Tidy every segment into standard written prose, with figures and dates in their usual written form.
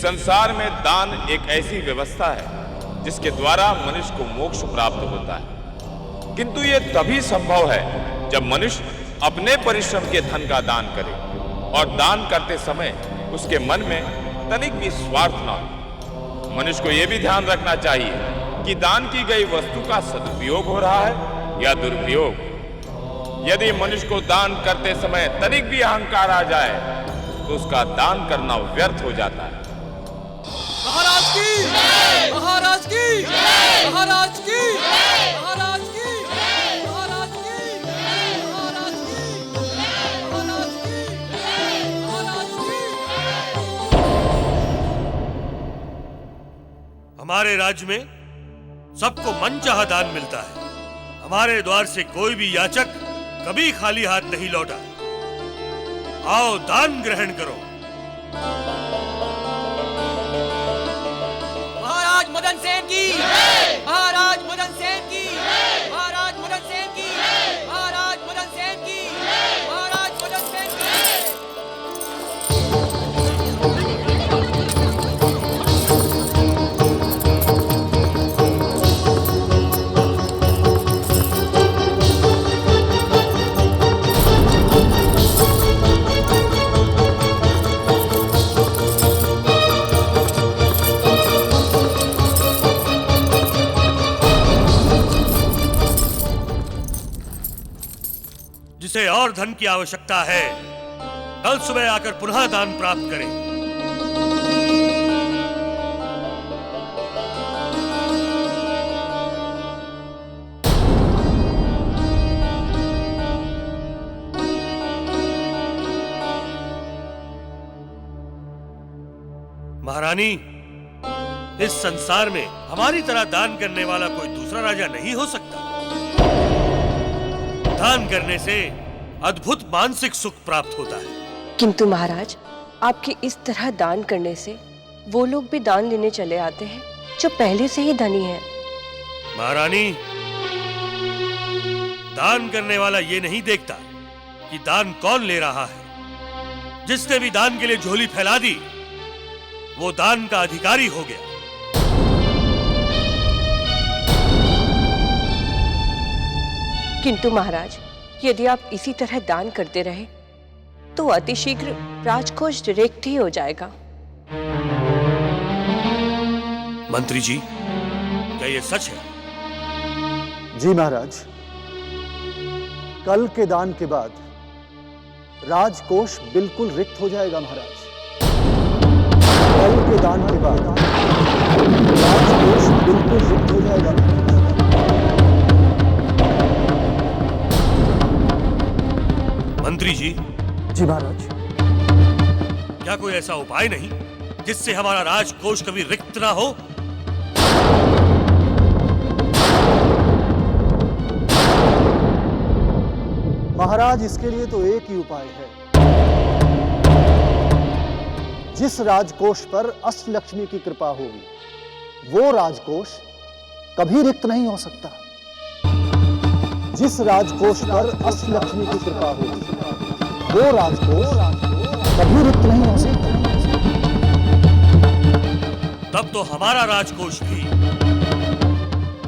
संसार में दान एक ऐसी व्यवस्था है जिसके द्वारा मनुष्य को मोक्ष प्राप्त होता है, किंतु ये तभी संभव है जब मनुष्य अपने परिश्रम के धन का दान करे और दान करते समय उसके मन में तनिक भी स्वार्थ न हो। मनुष्य को यह भी ध्यान रखना चाहिए कि दान की गई वस्तु का सदुपयोग हो रहा है या दुरुपयोग। यदि मनुष्य को दान करते समय तनिक भी अहंकार आ जाए तो उसका दान करना व्यर्थ हो जाता है। महाराज की महाराज की महाराज की महाराज की महाराज की महाराज की महाराज की महाराज की। हमारे राज्य में सबको मनचाहा दान मिलता है। हमारे द्वार से कोई भी याचक कभी खाली हाथ नहीं लौटा। आओ दान ग्रहण करो। महाराज मदन सेन की महाराज मदन सेन की महाराज मदन सेन की महाराज मदन सेन की महाराज मदन सेन की। जिसे और धन की आवश्यकता है कल सुबह आकर पुनः दान प्राप्त करें। महारानी, इस संसार में हमारी तरह दान करने वाला कोई दूसरा राजा नहीं हो सकता। दान करने से अद्भुत मानसिक सुख प्राप्त होता है। किंतु महाराज, आपके इस तरह दान करने से वो लोग भी दान लेने चले आते हैं जो पहले से ही धनी हैं। महारानी, दान करने वाला ये नहीं देखता कि दान कौन ले रहा है। जिसने भी दान के लिए झोली फैला दी वो दान का अधिकारी हो गया। किंतु महाराज, यदि आप इसी तरह दान करते रहे तो अतिशीघ्र राजकोष रिक्त ही हो जाएगा। मंत्री जी, क्या ये सच है? जी महाराज, कल के दान के बाद राजकोष बिल्कुल रिक्त हो जाएगा महाराज। कल के दान के बाद राजकोष बिल्कुल रिक्त हो जाएगा। मंत्री जी। जी महाराज। क्या कोई ऐसा उपाय नहीं जिससे हमारा राजकोष कभी रिक्त ना हो? महाराज, इसके लिए तो एक ही उपाय है। जिस राजकोष पर अष्टलक्ष्मी की कृपा होगी वो राजकोष कभी रिक्त नहीं हो सकता। जिस राजकोष पर अष्टलक्ष्मी की कृपा होगी वो राजकोष कभी रिक्त नहीं हो सकता। तब तो हमारा राजकोष भी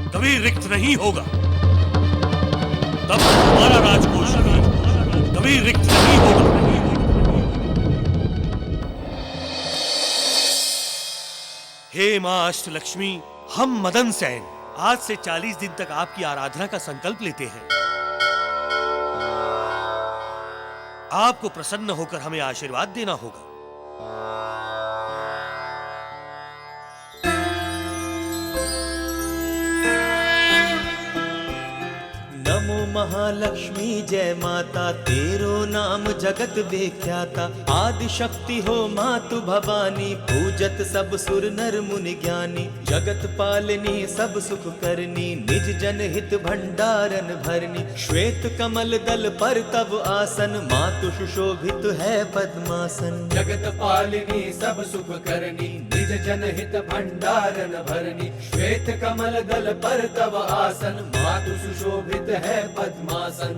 कभी रिक्त नहीं होगा। तब तो हमारा राजकोष भी कभी रिक्त नहीं होगा। हे मां अष्टलक्ष्मी, हम मदन सेन आज से 40 दिन तक आपकी आराधना का संकल्प लेते हैं। आपको प्रसन्न होकर हमें आशीर्वाद देना होगा। नमो महालक्ष्मी जय माता, तेरो नाम जगत विख्याता। आदि शक्ति हो मातु भवानी, पूजत सब सुर नर मुनि ज्ञानी। जगत पालनी सब सुख करनी, निज जन हित भंडारन भरनी। श्वेत कमल दल पर तब आसन, मातु सुशोभित है पद्मासन। जगत पालिनी सब सुख करनी, निज जन हित भंडारन भरनी। श्वेत कमल दल पर तब आसन, मातु सुशोभित है पद्मासन।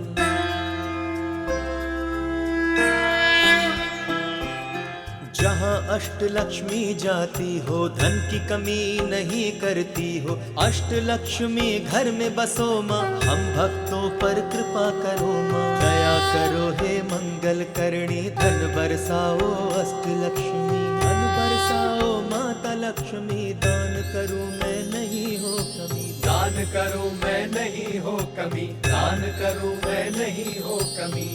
जहाँ अष्टलक्ष्मी जाती हो, धन की कमी नहीं करती हो। अष्टलक्ष्मी घर में बसो माँ, हम भक्तों पर कृपा करो माँ। दया करो हे मंगल करणी, धन बरसाओ अष्टलक्ष्मी। धन बरसाओ माता लक्ष्मी, दान करूं मैं नहीं हो कमी। दान करूं मैं नहीं हो कमी, दान करूं मैं नहीं हो कमी।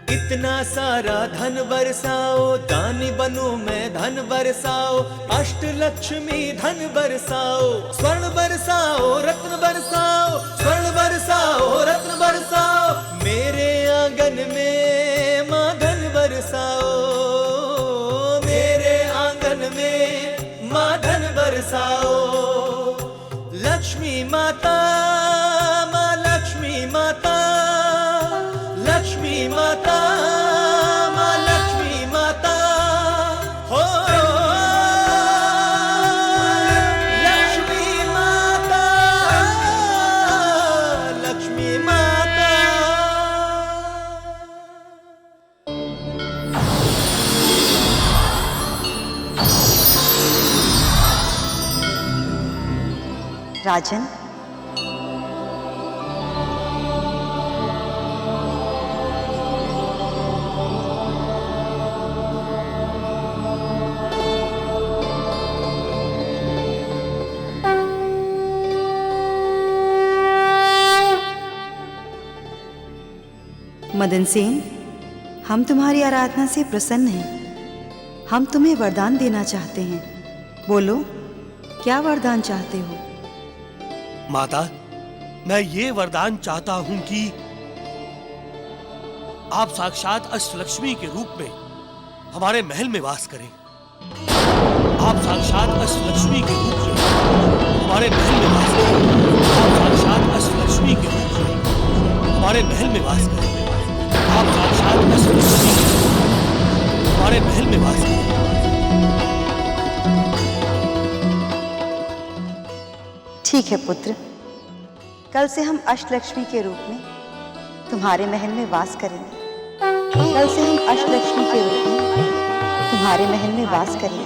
इतना सारा धन बरसाओ, दानी बनूं मैं धन बरसाओ। अष्टलक्ष्मी धन बरसाओ, स्वर्ण बरसाओ रत्न बरसाओ। स्वर्ण बरसाओ रत्न बरसाओ, मेरे आंगन में माँ धन बरसाओ। मेरे आंगन में माँ धन बरसाओ। लक्ष्मी माता, माँ लक्ष्मी माता। लक्ष्मी माता, माँ लक्ष्मी माता हो। लक्ष्मी माता, लक्ष्मी माता। राजन, मदन सेन, हम तुम्हारी आराधना से प्रसन्न हैं। हम तुम्हें वरदान देना चाहते हैं। बोलो, क्या वरदान चाहते हो? माता, मैं ये वरदान चाहता हूं कि आप साक्षात अष्टलक्ष्मी के रूप में हमारे महल में वास करें। आप साक्षात अष्टलक्ष्मी के रूप में हमारे महल में वास करें। आप साक्षात अष्टलक्ष्मी के रूप में हमारे महल में वास करें। आप साक्षात अष्टलक्ष्मी के रूप में हमारे महल में वास करें। ठीक है पुत्र, कल से हम अष्टलक्ष्मी के रूप में तुम्हारे महल में वास करेंगे। कल से हम अष्टलक्ष्मी के रूप में तुम्हारे महल में वास करेंगे।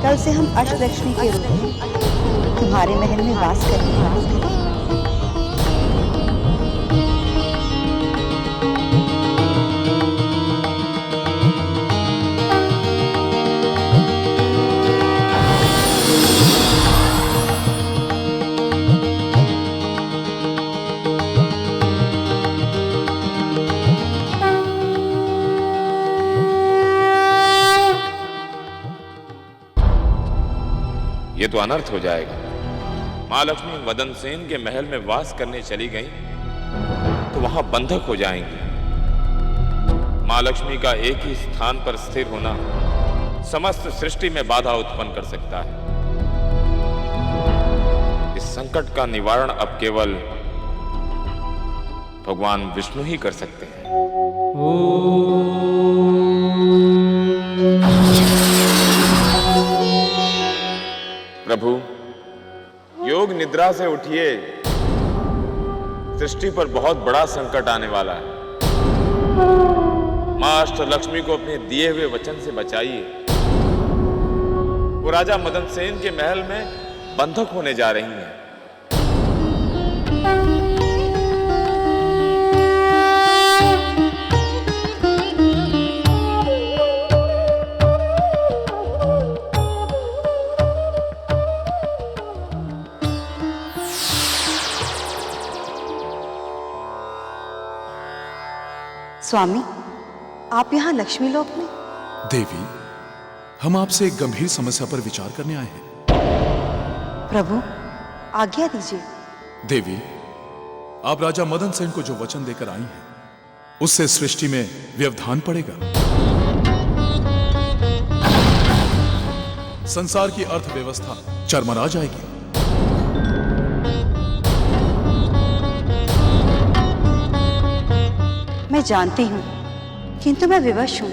कल से हम अष्टलक्ष्मी के रूप में तुम्हारे महल में वास करेंगे। ये तो अनर्थ हो जाएगा। माँ लक्ष्मी मदन सेन के महल में वास करने चली गई तो वहां बंधक हो जाएंगी। माँ लक्ष्मी का एक ही स्थान पर स्थिर होना समस्त सृष्टि में बाधा उत्पन्न कर सकता है। इस संकट का निवारण अब केवल भगवान विष्णु ही कर सकते हैं। प्रभु, योग निद्रा से उठिए, सृष्टि पर बहुत बड़ा संकट आने वाला है। मां अष्टलक्ष्मी को अपने दिए हुए वचन से बचाइए। वो राजा मदन सेन के महल में बंधक होने जा रही हैं। स्वामी, आप यहाँ लक्ष्मी लोक में? देवी, हम आपसे एक गंभीर समस्या पर विचार करने आए हैं। प्रभु, आज्ञा दीजिए। देवी, आप राजा मदन सेन को जो वचन देकर आई हैं, उससे सृष्टि में व्यवधान पड़ेगा। संसार की अर्थव्यवस्था चरमरा जाएगी। मैं जानती हूँ, किंतु मैं विवश हूँ,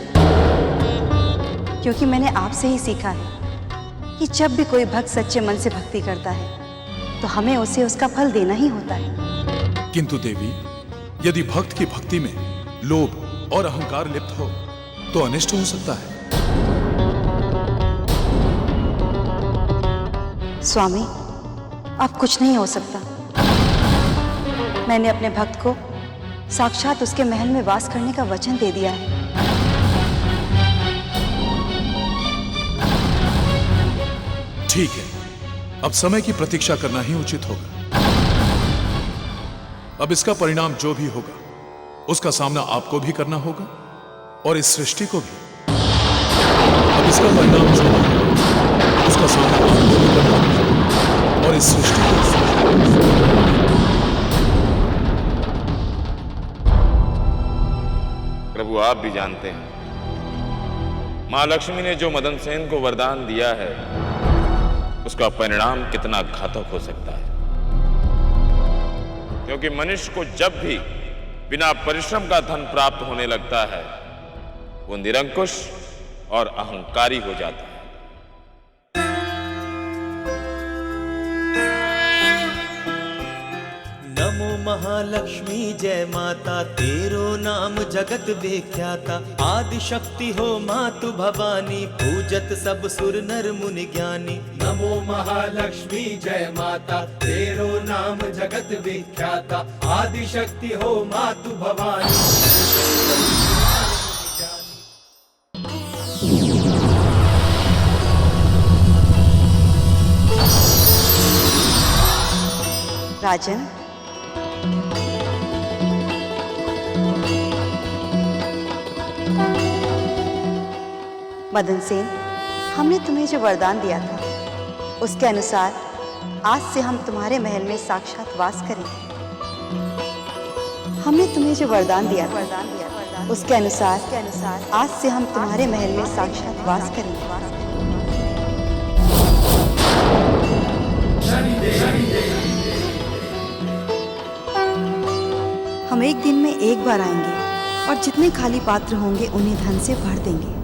क्योंकि मैंने आपसे ही सीखा है कि जब भी कोई भक्त सच्चे मन से भक्ति करता है तो हमें उसे उसका फल देना ही होता है। किंतु देवी, यदि भक्त की भक्ति में लोभ और अहंकार लिप्त हो तो अनिष्ट हो सकता है। स्वामी, अब कुछ नहीं हो सकता। मैंने अपने भक्त को साक्षात उसके महल में वास करने का वचन दे दिया है। ठीक है, अब समय की प्रतीक्षा करना ही उचित होगा। अब इसका परिणाम जो भी होगा उसका सामना आपको भी करना होगा और इस सृष्टि को भी। अब इसका परिणाम जो होगा उसका सामना आपको भी करना होगा और इस सृष्टि को भी। प्रभु, आप भी जानते हैं मां लक्ष्मी ने जो मदन सेन को वरदान दिया है उसका परिणाम कितना घातक हो सकता है, क्योंकि मनुष्य को जब भी बिना परिश्रम का धन प्राप्त होने लगता है वो निरंकुश और अहंकारी हो जाता है। नमो महालक्ष्मी जय माता, तेरो नाम जगत विख्याता। आदि शक्ति हो मातु भवानी, पूजत सब सुर नर मुनि ज्ञानी। नमो महालक्ष्मी जय माता, तेरो नाम जगत विख्याता। आदि शक्ति हो मातु भवानी। राजन, मदन सेन, हमने तुम्हें जो वरदान दिया था उसके अनुसार आज से हम तुम्हारे महल में साक्षात वास करेंगे। हमने तुम्हें जो वरदान दिया उसके अनुसार आज से हम तुम्हारे महल में साक्षात वास करेंगे। हम एक दिन में एक बार आएंगे और जितने खाली पात्र होंगे उन्हें धन से भर देंगे।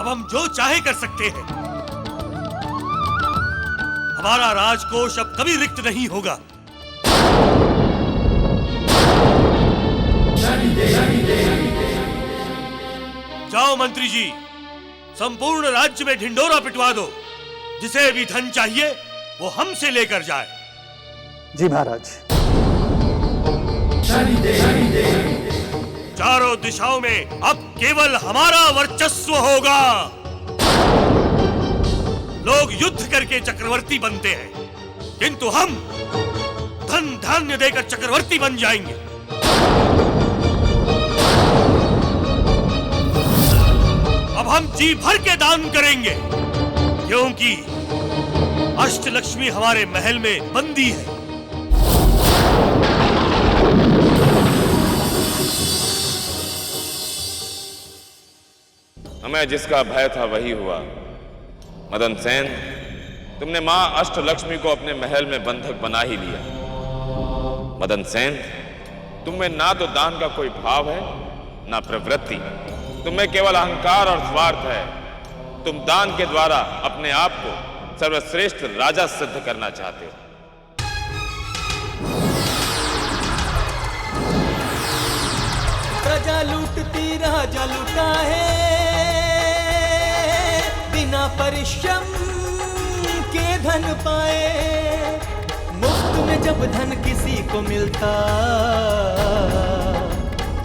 हम जो चाहे कर सकते हैं। हमारा राजकोष अब कभी रिक्त नहीं होगा। जाओ मंत्री जी, संपूर्ण राज्य में ढिंडोरा पिटवा दो। जिसे भी धन चाहिए वो हमसे लेकर जाए। जी महाराज। चारों दिशाओं में अब केवल हमारा वर्चस्व होगा। लोग युद्ध करके चक्रवर्ती बनते हैं, किंतु हम धन धान्य देकर चक्रवर्ती बन जाएंगे। अब हम जी भर के दान करेंगे, क्योंकि अष्टलक्ष्मी हमारे महल में बंदी है। हमें जिसका भय था वही हुआ। मदन सेन, तुमने मां अष्टलक्ष्मी को अपने महल में बंधक बना ही लिया। मदन सेन, तुम में ना तो दान का कोई भाव है ना प्रवृत्ति। तुम्हें केवल अहंकार और स्वार्थ है। तुम दान के द्वारा अपने आप को सर्वश्रेष्ठ राजा सिद्ध करना चाहते हो। प्रजा लूटती राजा लूटा है, बिना परिश्रम के धन पाए। मुफ्त में जब धन किसी को मिलता,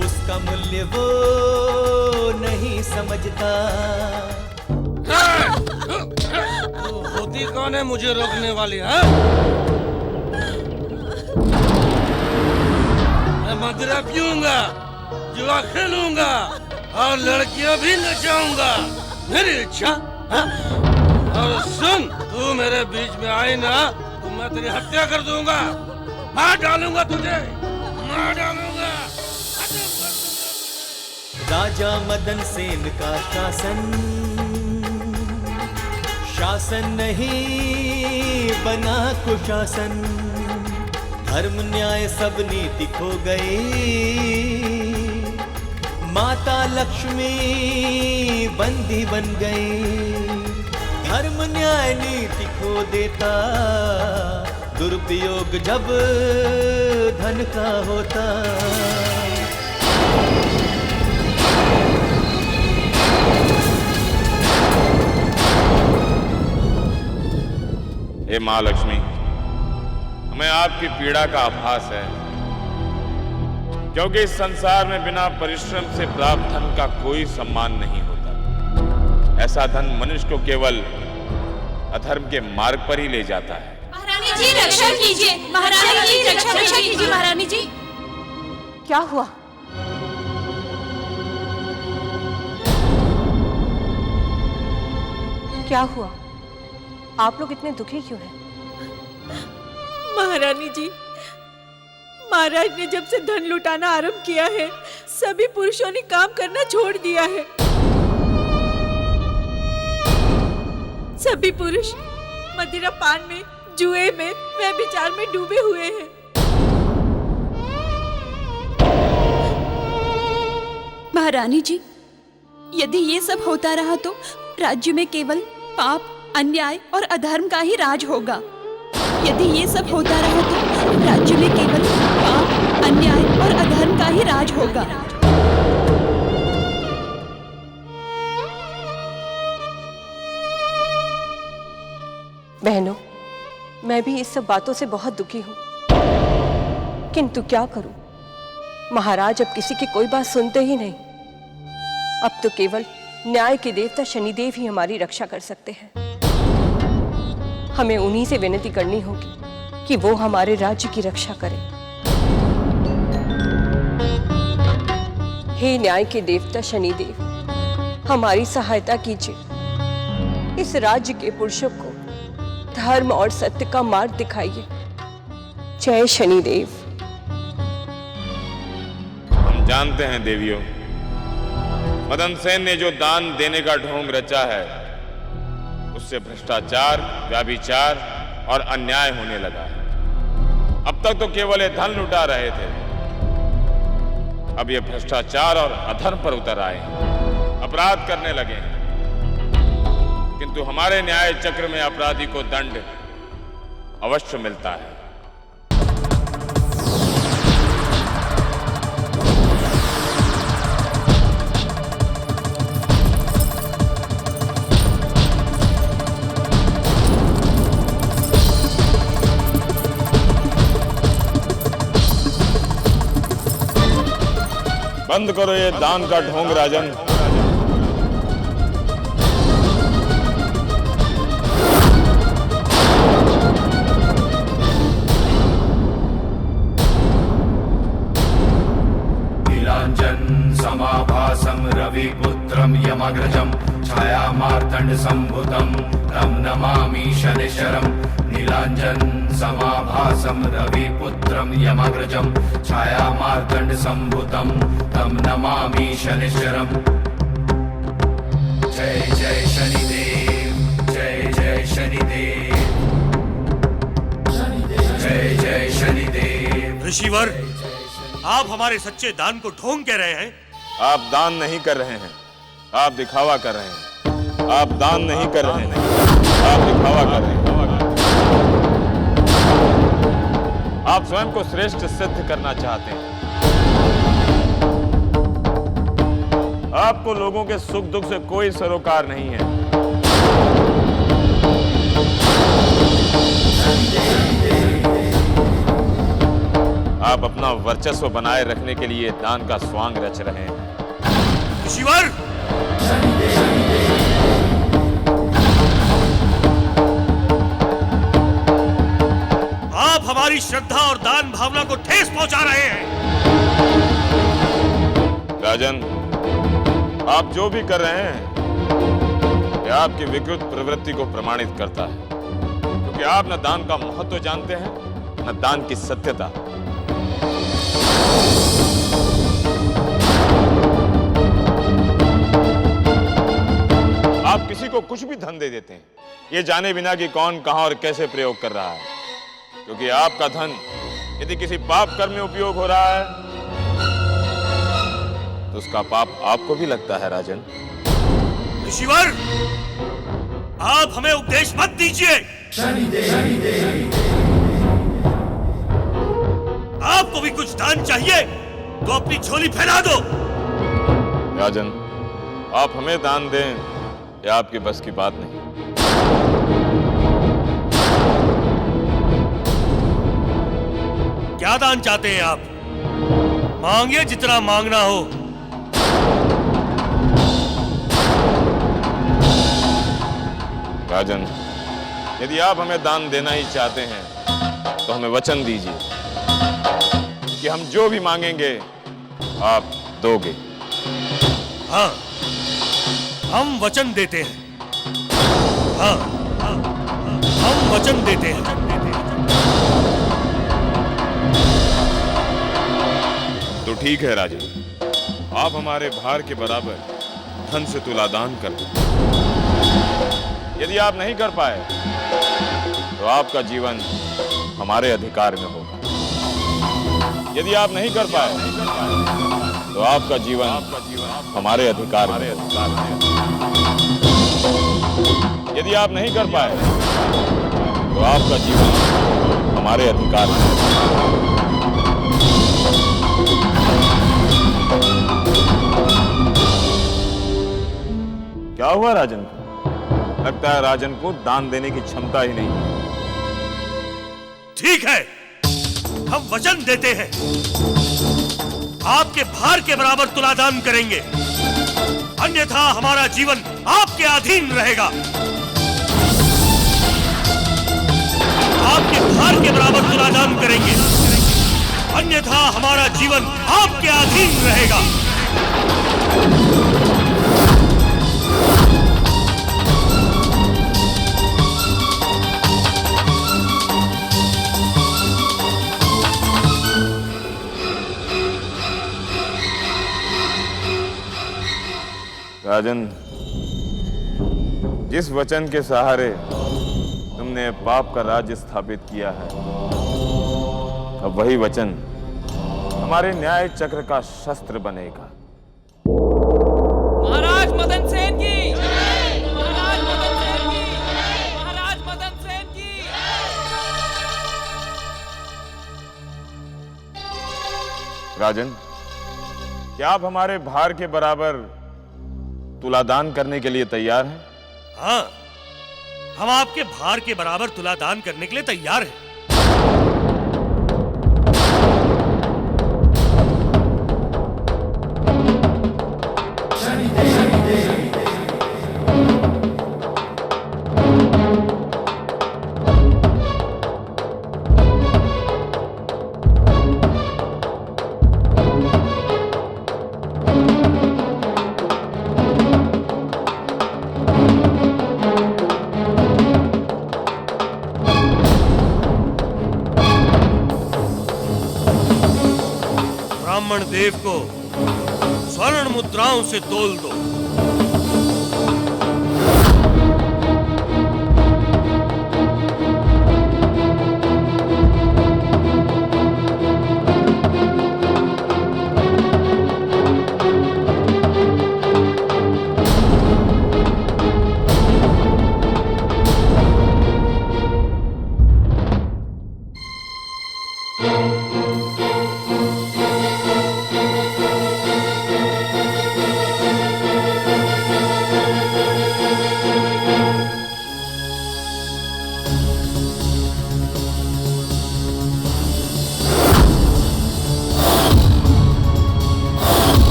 उसका मूल्य वो नहीं समझता। होती कौन है मुझे रोकने वाली है? मैं मदिरा पीऊंगा, जुआ खेलूंगा और लड़कियां भी नचाऊंगा, मेरी इच्छा। और सुन, तू मेरे बीच में आई ना तो मैं तेरी हत्या कर दूंगा, मार डालूंगा तुझे, मार डालूंगा। राजा मदन सेन का शासन नहीं बना कुशासन। धर्म न्याय सब नीति खो गई। माता लक्ष्मी बंदी बन गई। धर्म न्याय नीति खो देता, दुरुपयोग जब धन का होता। हे माँ लक्ष्मी, हमें आपकी पीड़ा का आभास है, क्योंकि इस संसार में बिना परिश्रम से प्राप्त धन का कोई सम्मान नहीं होता। ऐसा धन मनुष्य को केवल अधर्म के मार्ग पर ही ले जाता है। महारानी जी रक्षा कीजिए, महारानी जी रक्षा कीजिए, महारानी जी। क्या हुआ? क्या हुआ? आप लोग इतने दुखी क्यों हैं? महारानी जी, महाराज ने जब से धन लुटाना आरंभ किया है, सभी पुरुषों ने काम करना छोड़ दिया है। सभी पुरुष मदिरा पान में, जुए में, व्यभिचार में डूबे हुए हैं। महारानी जी, यदि ये सब होता रहा तो राज्य में केवल पाप, अन्याय और अधर्म का ही राज होगा। यदि ये सब होता रहा तो राज्य में केवल पाप, अन्याय और अधर्म का ही राज होगा। बहनों, मैं भी इस सब बातों से बहुत दुखी हूं, किंतु क्या करूं? महाराज अब किसी की कोई बात सुनते ही नहीं। अब तो केवल न्याय के देवता शनिदेव ही हमारी रक्षा कर सकते हैं। हमें उन्हीं से विनती करनी होगी कि वो हमारे राज्य की रक्षा करें। हे न्याय के देवता शनिदेव, हमारी सहायता कीजिए। इस राज्य के पुरुषों को धर्म और सत्य का मार्ग दिखाइए। जय शनिदेव। हम जानते हैं देवियों, मदन सेन ने जो दान देने का ढोंग रचा है, उससे भ्रष्टाचार, व्याभिचार और अन्याय होने लगा है। अब तक तो केवल ये धन लुटा रहे थे, अब ये भ्रष्टाचार और अधर्म पर उतर आए हैं, अपराध करने लगे हैं। किंतु हमारे न्याय चक्र में अपराधी को दंड अवश्य मिलता है। बंद करो ये दान का ढोंग राजन। नीलांजन समाभासम रविपुत्रम यमग्रजम छाया मार्तंड संभुतम तम नमामि शनिश्चरम। नीलांजन समाभासम रविपुत्रम यमग्रजम छाया मार्तंड संभुतम तम नमामि शनिश्चरम। जय जय शनिदेव, जय जय शनिदेव, जय जय शनिदेव। ऋषिवर, आप हमारे सच्चे दान को ढोंग कह रहे हैं। आप दान नहीं कर रहे हैं, आप दिखावा कर रहे हैं। आप दान नहीं कर रहे हैं, आप दिखावा कर रहे हैं। आप स्वयं को श्रेष्ठ सिद्ध करना चाहते हैं। आपको लोगों के सुख दुख से कोई सरोकार नहीं है। आप अपना वर्चस्व बनाए रखने के लिए दान का स्वांग रच रहे हैं। ऋषिवर, आप हमारी श्रद्धा और दान भावना को ठेस पहुंचा रहे हैं। राजन, आप जो भी कर रहे हैं यह आपकी विकृत प्रवृत्ति को प्रमाणित करता है, क्योंकि आप न दान का महत्व जानते हैं न दान की सत्यता। आप किसी को कुछ भी धन दे देते हैं, ये जाने बिना कि कौन कहां और कैसे प्रयोग कर रहा है, क्योंकि आपका धन यदि किसी पाप कर्म में उपयोग हो रहा है तो उसका पाप आपको भी लगता है। राजन, ऋषिवर, आप हमें उपदेश मत दीजिए। आपको भी कुछ दान चाहिए तो अपनी झोली फैला दो। राजन, आप हमें दान दें यह आपके बस की बात नहीं। क्या दान चाहते हैं आप? मांगिए जितना मांगना हो। राजन, यदि आप हमें दान देना ही चाहते हैं तो हमें वचन दीजिए कि हम जो भी मांगेंगे आप दोगे। हाँ, हम वचन देते हैं। हाँ, हम वचन देते हैं। तो ठीक है राजन, आप हमारे भार के बराबर धन से तुलादान कर दो। यदि आप नहीं कर पाए तो आपका जीवन हमारे अधिकार में होगा। यदि आप नहीं कर पाए तो आपका जीवन हमारे अधिकार में। यदि आप नहीं कर पाए तो आपका जीवन हमारे अधिकार में। क्या हुआ राजन को? लगता है राजन को दान देने की क्षमता ही नहीं है। ठीक है, हम वचन देते हैं, आपके भार के बराबर तुलादान करेंगे, अन्यथा हमारा जीवन आपके अधीन रहेगा। आपके भार के बराबर तुलादान करेंगे, अन्यथा हमारा जीवन आपके अधीन रहेगा। राजन, जिस वचन के सहारे तुमने पाप का राज्य स्थापित किया है, अब वही वचन हमारे न्याय चक्र का शस्त्र बनेगा। महाराज मदन सेन की, महाराज मदन सेन की, महाराज मदन सेन की। राजन, क्या आप हमारे भार के बराबर तुलादान करने के लिए तैयार हैं? हाँ, हम आपके भार के बराबर तुलादान करने के लिए तैयार हैं। ब्राह्मण देव को स्वर्ण मुद्राओं से तोल दो।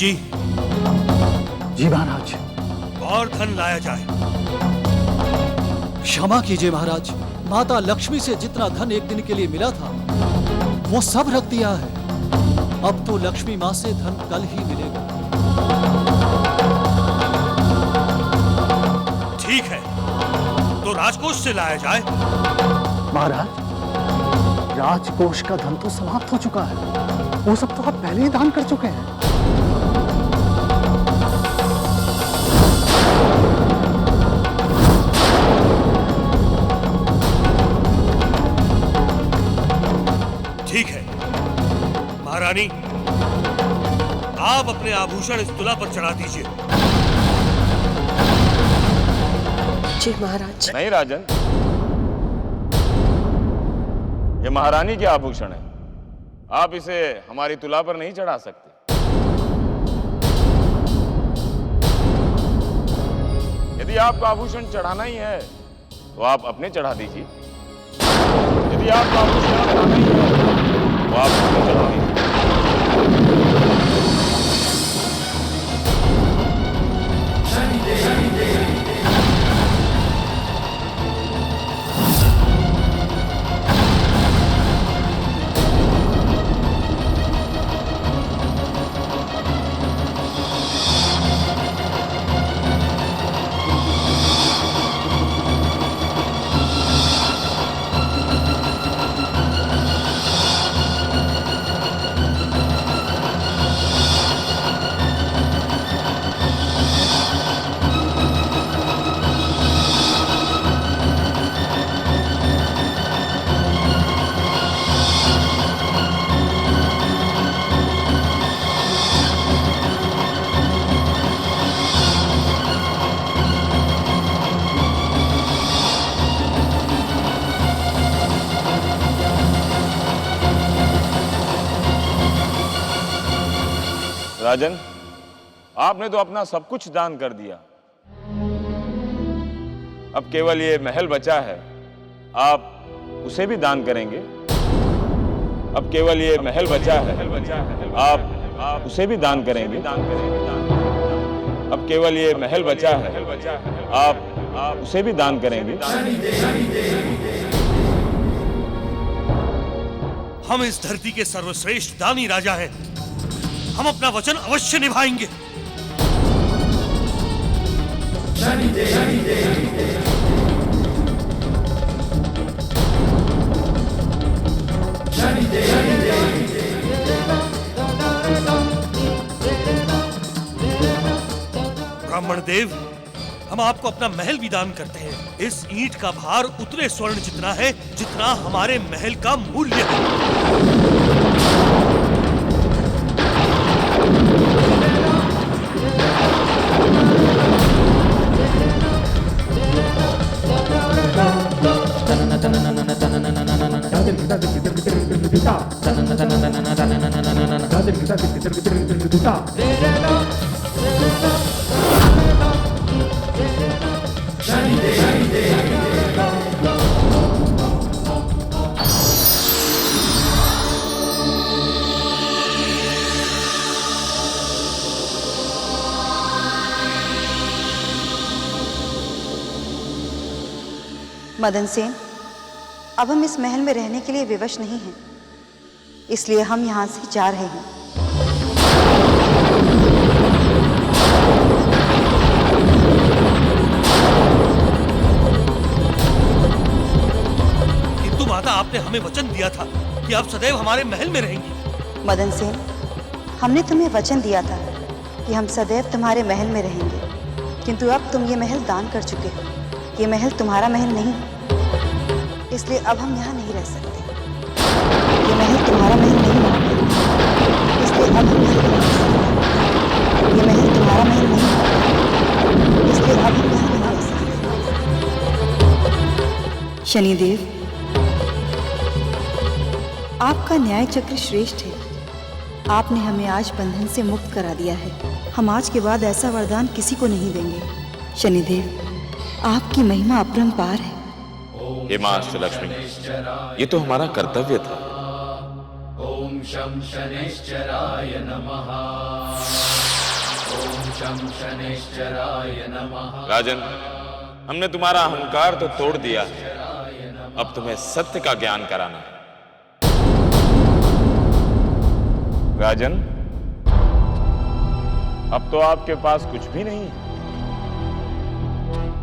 जी। जी महाराज। और धन लाया जाए। क्षमा कीजिए महाराज, माता लक्ष्मी से जितना धन एक दिन के लिए मिला था वो सब रख दिया है। अब तो लक्ष्मी माँ से धन कल ही मिलेगा। ठीक है, तो राजकोष से लाया जाए। महाराज, राजकोष का धन तो समाप्त हो चुका है, वो सब तो आप पहले ही दान कर चुके हैं। ठीक है महारानी, आप अपने आभूषण इस तुला पर चढ़ा दीजिए। जी महाराज। नहीं राजन, ये महारानी के आभूषण है, आप इसे हमारी तुला पर नहीं चढ़ा सकते। यदि आपको आभूषण चढ़ाना ही है तो आप अपने चढ़ा दीजिए। यदि आपको आभूषण चढ़ाना ही है तो आप अपने चढ़ा दीजिए। राजन, आपने तो अपना सब कुछ दान कर दिया, अब केवल ये महल बचा है, आप उसे भी दान करेंगे। अब केवल ये महल बचा है, आप उसे भी दान करेंगे। अब केवल ये महल बचा है, आप उसे भी दान करेंगे। हम इस धरती के सर्वश्रेष्ठ दानी राजा हैं, हम अपना वचन अवश्य निभाएंगे। ब्राह्मण देव, हम आपको अपना महल भी दान करते हैं। इस ईंट का भार उतने स्वर्ण जितना है जितना हमारे महल का मूल्य है। मदन सेन, अब हम इस महल में रहने के लिए विवश नहीं हैं, इसलिए हम यहाँ से जा रहे हैं। किंतु माता, आपने हमें वचन दिया था कि आप सदैव हमारे महल में रहेंगी। मदन सेन, हमने तुम्हें वचन दिया था कि हम सदैव तुम्हारे महल में रहेंगे, किंतु अब तुम ये महल दान कर चुके हो। ये महल तुम्हारा महल नहीं, इसलिए अब हम यहाँ नहीं रह सकते। ये महल तुम्हारा महल नहीं, इसलिए अब हम यहाँ नहीं रह सकते। ये महल तुम्हारा महल नहीं, इसलिए अब हम यहाँ नहीं रह सकते। शनिदेव, आपका न्याय चक्र श्रेष्ठ है। आपने हमें आज बंधन से मुक्त करा दिया है। हम आज के बाद ऐसा वरदान किसी को नहीं देंगे। शनिदेव, आपकी महिमा अपरंपार है। हे मां अष्टलक्ष्मी, ये तो हमारा कर्तव्य था। ओम शं शनैश्चराय नमः। शं शनैश्चराय नमः। राजन, हमने तुम्हारा अहंकार तो तोड़ दिया, अब तुम्हें सत्य का ज्ञान कराना है। राजन, अब तो आपके पास कुछ भी नहीं है,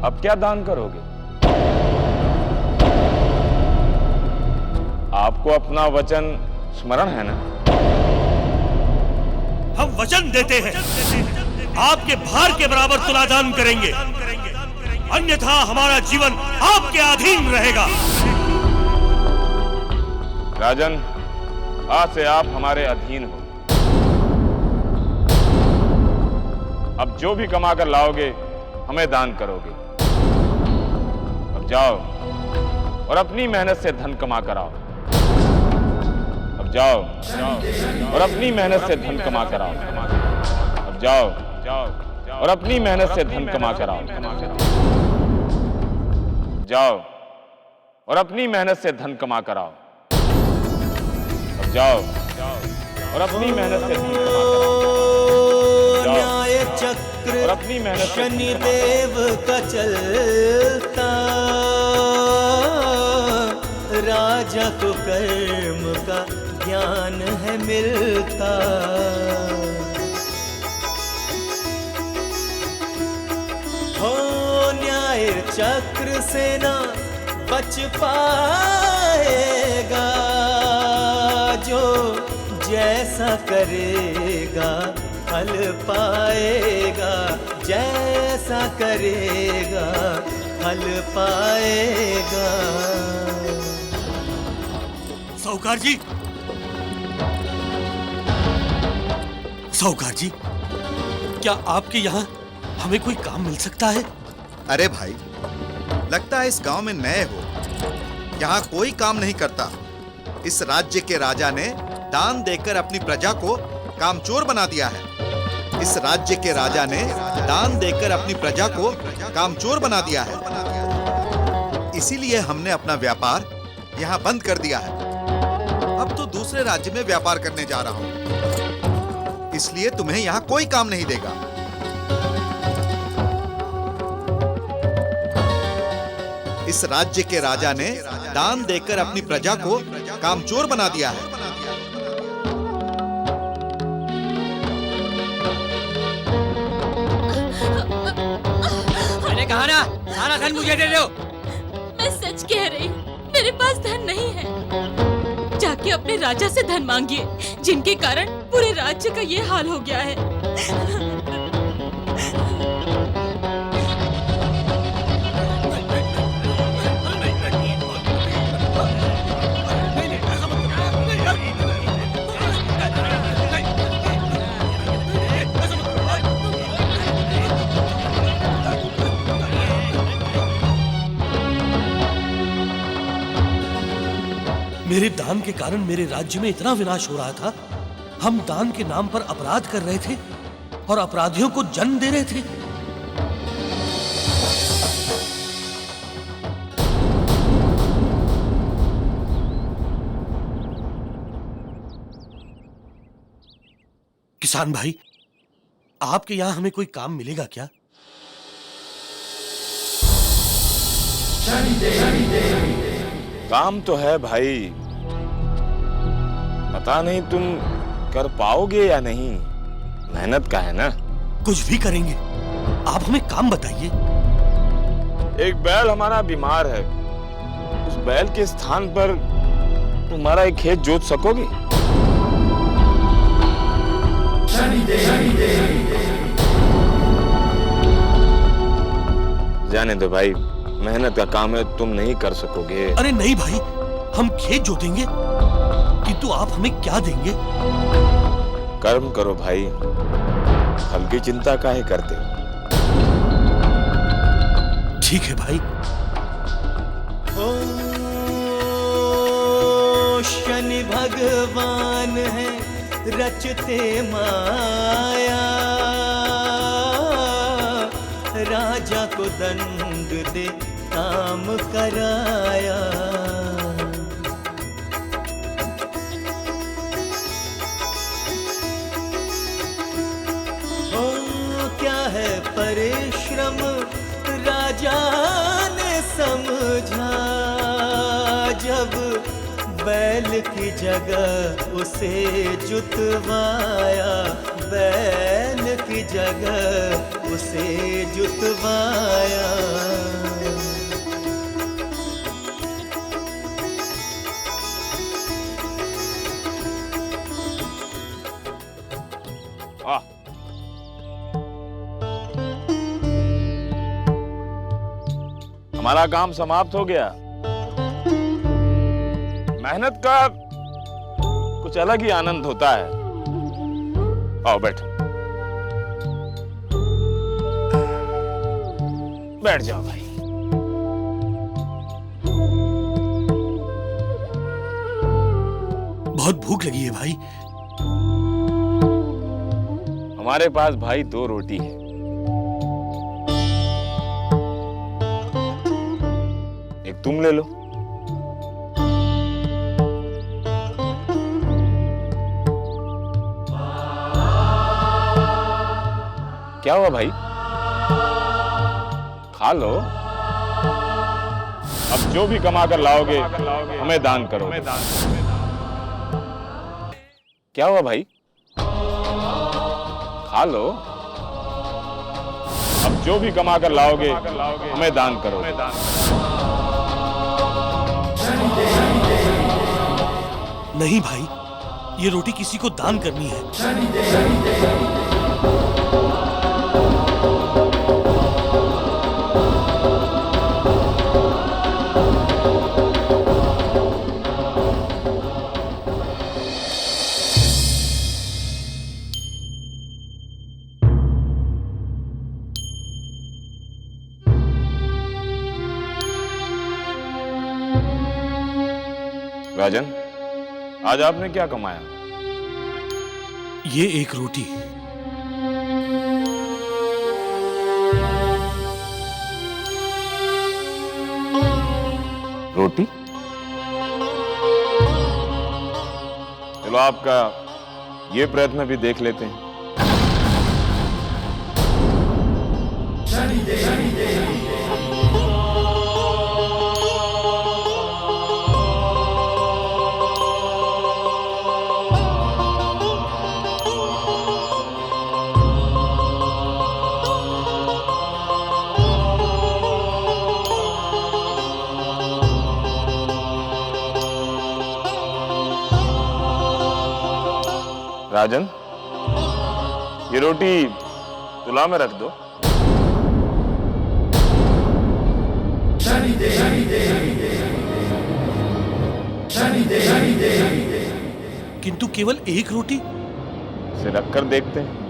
अब क्या दान करोगे? आपको अपना वचन स्मरण है ना? हम वचन देते हैं आपके भार के बराबर तुलादान करेंगे, अन्यथा हमारा जीवन आपके अधीन रहेगा। राजन, आज से आप हमारे अधीन हो। अब जो भी कमा कर लाओगे हमें दान करोगे। अब जाओ और अपनी मेहनत से धन कमा कर आओ। अब जाओ और अपनी मेहनत से धन कमा कर आओ। अब जाओ और अपनी मेहनत से धन कमा कर आओ। जाओ और अपनी मेहनत से धन कमा कर आओ। अब जाओ और अपनी मेहनत से धन कमा कर आओ। न्याय चक्र और अपनी मेहनत से शनिदेव का चलता, राजा को कर्म का ज्ञान है मिलता। हो न्याय चक्र से ना बच पाएगा, जो जैसा करेगा फल पाएगा, जैसा करेगा फल पाएगा। साहूकार जी, साहूकार जी, क्या आपके यहाँ हमें कोई काम मिल सकता है? अरे भाई, लगता है इस गांव में नए हो, यहाँ कोई काम नहीं करता। इस राज्य के राजा ने दान देकर अपनी प्रजा को कामचोर बना दिया है। इस राज्य के राजा ने दान देकर अपनी प्रजा को कामचोर बना दिया है। इसीलिए हमने अपना व्यापार यहाँ बंद कर दिया है। अब तो दूसरे राज्य में व्यापार करने जा रहा हूँ, इसलिए तुम्हें यहाँ कोई काम नहीं देगा। इस राज्य के राजा ने दान देकर अपनी प्रजा को कामचोर बना दिया है। मैंने कहा ना, सारा धन मुझे दे दो। मैं सच कह रही हूँ, मेरे पास धन नहीं है। जाके अपने राजा से धन मांगिए, जिनके कारण पूरे राज्य का ये हाल हो गया है। मेरे दान के कारण मेरे राज्य में इतना विनाश हो रहा था। हम दान के नाम पर अपराध कर रहे थे और अपराधियों को जन्म दे रहे थे। किसान भाई, आपके यहां हमें कोई काम मिलेगा क्या? काम तो है भाई, पता नहीं तुम कर पाओगे या नहीं। मेहनत का है ना। कुछ भी करेंगे, आप हमें काम बताइए। एक बैल हमारा बीमार है, उस बैल के स्थान पर तुम्हारा एक खेत जोत सकोगे? जाने दो भाई, मेहनत का काम है, तुम नहीं कर सकोगे। अरे नहीं भाई, हम खेत जोतेंगे, किंतु आप हमें क्या देंगे? कर्म करो भाई, फल की चिंता काहे करते हो? ठीक है भाई। ओ शनि भगवान है रचते माया, राजा को दंड दे काम कराया। ओ क्या परिश्रम राजा ने समझा, जब बैल की जगह उसे जुतवाया, बैल की जगह उसे जुतवाया। हमारा काम समाप्त हो गया। मेहनत का कुछ अलग ही आनंद होता है। आओ बैठो, बैठ जाओ भाई। बहुत भूख लगी है भाई। हमारे पास भाई 2 रोटी है। एक तुम ले लो। क्या हुआ भाई? खा लो। अब जो भी कमा कर लाओगे हमें दान करो। क्या हुआ भाई? खा लो। अब जो भी कमा कर लाओगे हमें दान करो। नहीं भाई, ये रोटी किसी को दान करनी है। राजन, आज आपने क्या कमाया? ये एक रोटी। रोटी? चलो आपका ये प्रयत्न भी देख लेते हैं। राजन, ये रोटी तुला में रख दो। किंतु केवल एक रोटी? इसे रखकर देखते हैं।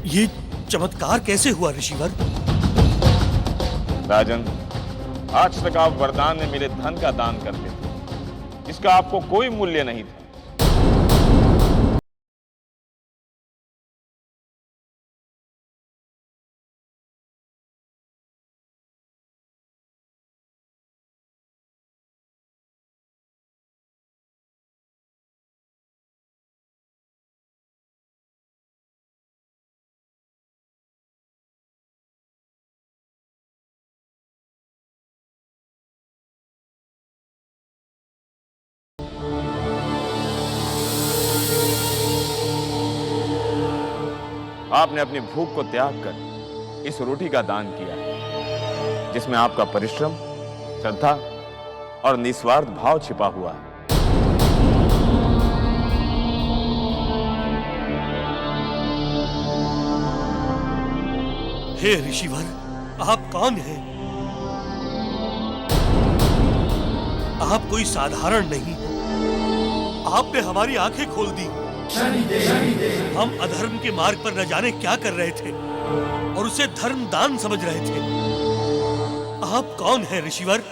ये चमत्कार कैसे हुआ ऋषिवर? राजन, आज तक आप वरदान में मेरे धन का दान करते थे, इसका आपको कोई मूल्य नहीं था। आपने अपनी भूख को त्याग कर इस रोटी का दान किया है, जिसमें आपका परिश्रम, श्रद्धा और निस्वार्थ भाव छिपा हुआ है। हे ऋषिवर, आप कौन हैं? आप कोई साधारण नहीं, आपने हमारी आंखें खोल दी। हम अधर्म के मार्ग पर न जाने क्या कर रहे थे और उसे धर्म दान समझ रहे थे। आप कौन हैं ऋषिवर?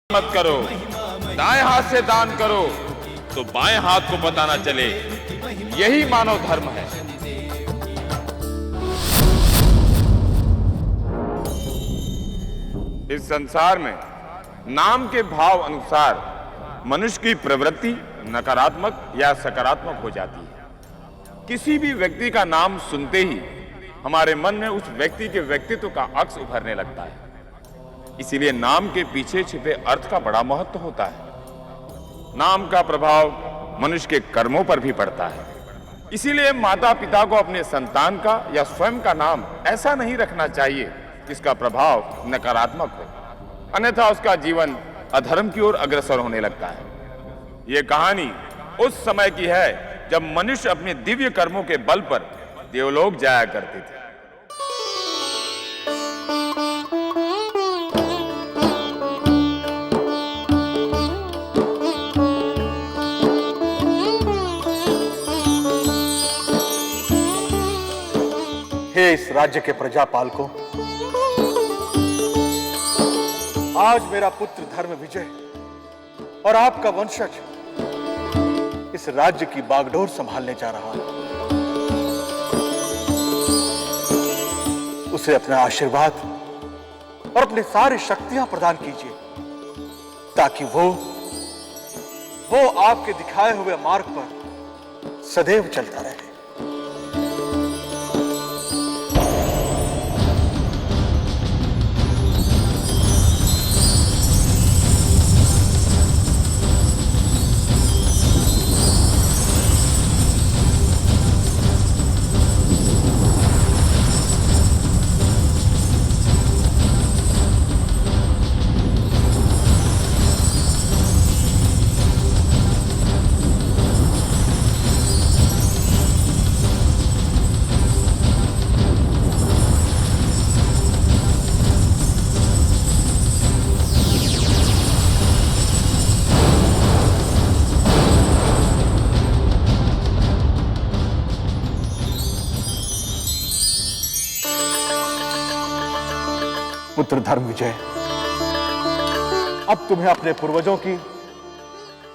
मत करो, दाएं हाथ से दान करो तो बाएं हाथ को पता ना चले, यही मानव धर्म है। इस संसार में नाम के भाव अनुसार मनुष्य की प्रवृत्ति नकारात्मक या सकारात्मक हो जाती है। किसी भी व्यक्ति का नाम सुनते ही हमारे मन में उस व्यक्ति के व्यक्तित्व का अक्स उभरने लगता है। इसीलिए नाम के पीछे छिपे अर्थ का बड़ा महत्व होता है। नाम का प्रभाव मनुष्य के कर्मों पर भी पड़ता है। इसीलिए माता पिता को अपने संतान का या स्वयं का नाम ऐसा नहीं रखना चाहिए जिसका प्रभाव नकारात्मक हो, अन्यथा उसका जीवन अधर्म की ओर अग्रसर होने लगता है। यह कहानी उस समय की है जब मनुष्य अपने दिव्य कर्मों के बल पर देवलोक जाया करते थे। हे इस राज्य के प्रजापालकों, आज मेरा पुत्र धर्म विजय और आपका वंशज इस राज्य की बागडोर संभालने जा रहा है। उसे अपना आशीर्वाद और अपनी सारी शक्तियां प्रदान कीजिए ताकि वो आपके दिखाए हुए मार्ग पर सदैव चलता रहे। पुत्र धर्म विजय, अब तुम्हें अपने पूर्वजों की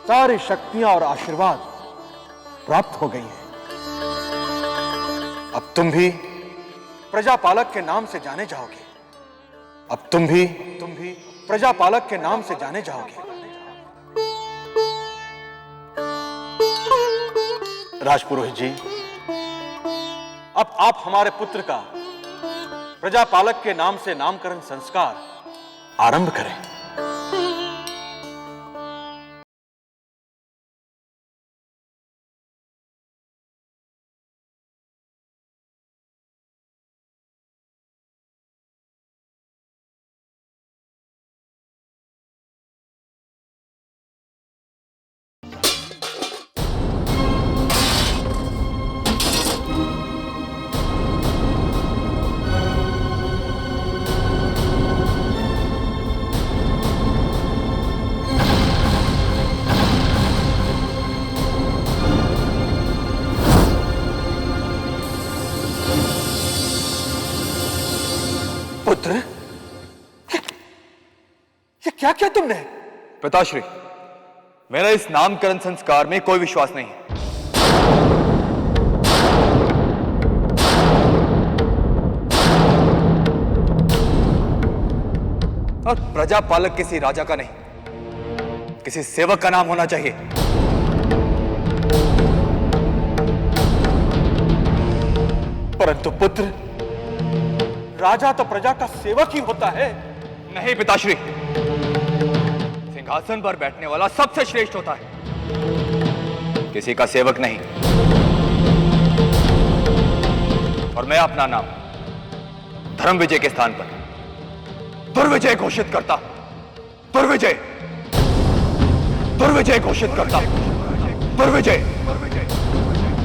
सारी शक्तियां और आशीर्वाद प्राप्त हो गई हैं। अब तुम भी प्रजापालक के नाम से जाने जाओगे। अब तुम भी प्रजापालक के नाम से जाने जाओगे। राजपुरोहित जी, अब आप हमारे पुत्र का प्रजापालक के नाम से नामकरण संस्कार आरंभ करें। पुत्र, ये क्या किया तुमने? पिताश्री, मेरा इस नामकरण संस्कार में कोई विश्वास नहीं है। और प्रजापालक किसी राजा का नहीं, किसी सेवक का नाम होना चाहिए। परंतु पुत्र, राजा तो प्रजा का सेवक ही होता है। नहीं पिताश्री, सिंहासन पर बैठने वाला सबसे श्रेष्ठ होता है, किसी का सेवक नहीं। और मैं अपना नाम धर्म विजय के स्थान पर दुर्विजय घोषित करता। दुर्विजय, दुर्विजय घोषित करता। दुर्विजय,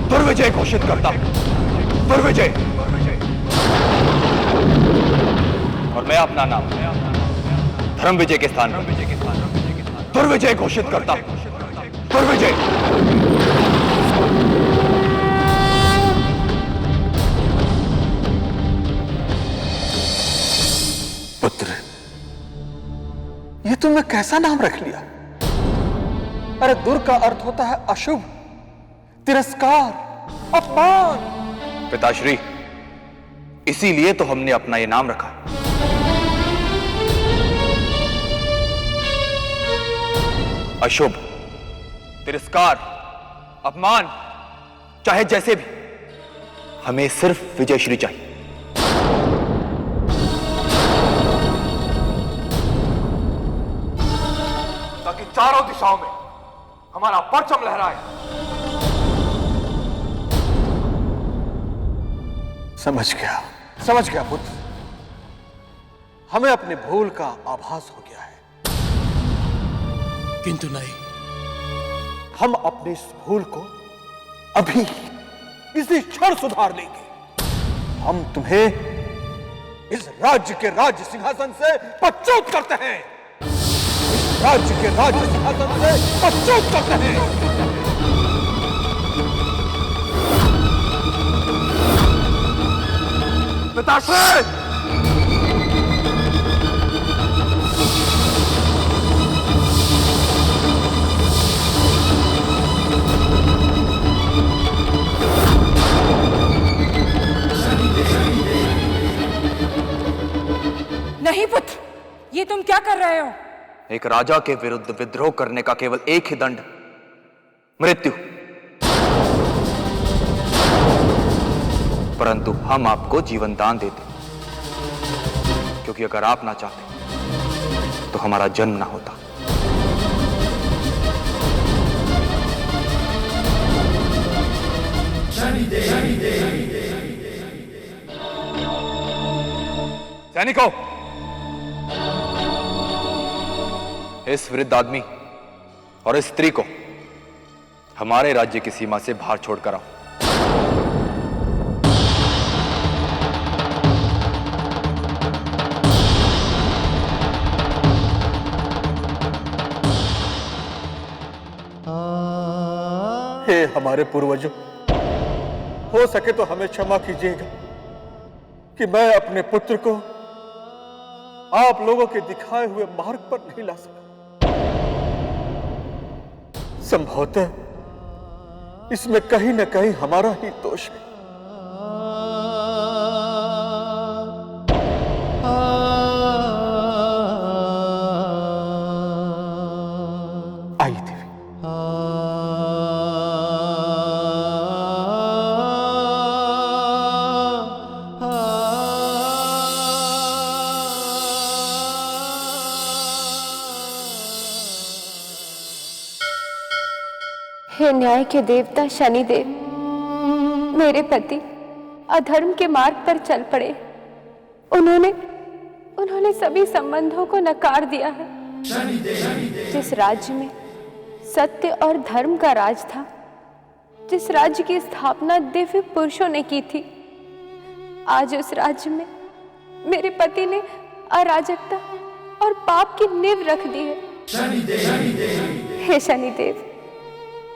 दुर्विजय घोषित करता। दुर्विजय। और मैं अपना नाम धर्म विजय के स्थान पर दुर्विजय घोषित करता। दुर्विजय। पुत्र, ये तुमने कैसा नाम रख लिया? अरे दुर का अर्थ होता है अशुभ, तिरस्कार, अपमान। पिताश्री, इसीलिए तो हमने अपना ये नाम रखा। अशुभ, तिरस्कार, अपमान, चाहे जैसे भी, हमें सिर्फ विजयश्री चाहिए। ताकि चारों दिशाओं में हमारा परचम लहराए। समझ गया पुत्र, हमें अपने भूल का आभास हो गया है, किंतु नहीं, हम अपनी इस भूल को अभी इसी क्षण सुधार लेंगे। हम तुम्हें इस राज्य के राज्य सिंहासन से पदच्युत करते हैं। इस राज्य के राज्य सिंहासन से पदच्युत करते हैं। पिताश्री, नहीं पुत्र, ये तुम क्या कर रहे हो? एक राजा के विरुद्ध विद्रोह करने का केवल एक ही दंड, मृत्यु। परंतु हम आपको जीवन दान देते, क्योंकि अगर आप ना चाहते तो हमारा जन्म ना होता। सैनिकों, इस वृद्ध आदमी और इस स्त्री को हमारे राज्य की सीमा से बाहर छोड़कर आओ। हे हमारे पूर्वजों, हो सके तो हमें क्षमा कीजिएगा कि मैं अपने पुत्र को आप लोगों के दिखाए हुए मार्ग पर नहीं ला सका। संभवतः इसमें कहीं न कहीं हमारा ही दोष है। आई देवी। हे न्याय के देवता शनिदेव, मेरे पति अधर्म के मार्ग पर चल पड़े। उन्होंने सभी संबंधों को नकार दिया है। जिस राज्य में सत्य और धर्म का राज था, जिस राज्य की स्थापना दिव्य पुरुषों ने की थी, आज उस राज्य में मेरे पति ने अराजकता और पाप की नींव रख दी है। हे शनिदेव,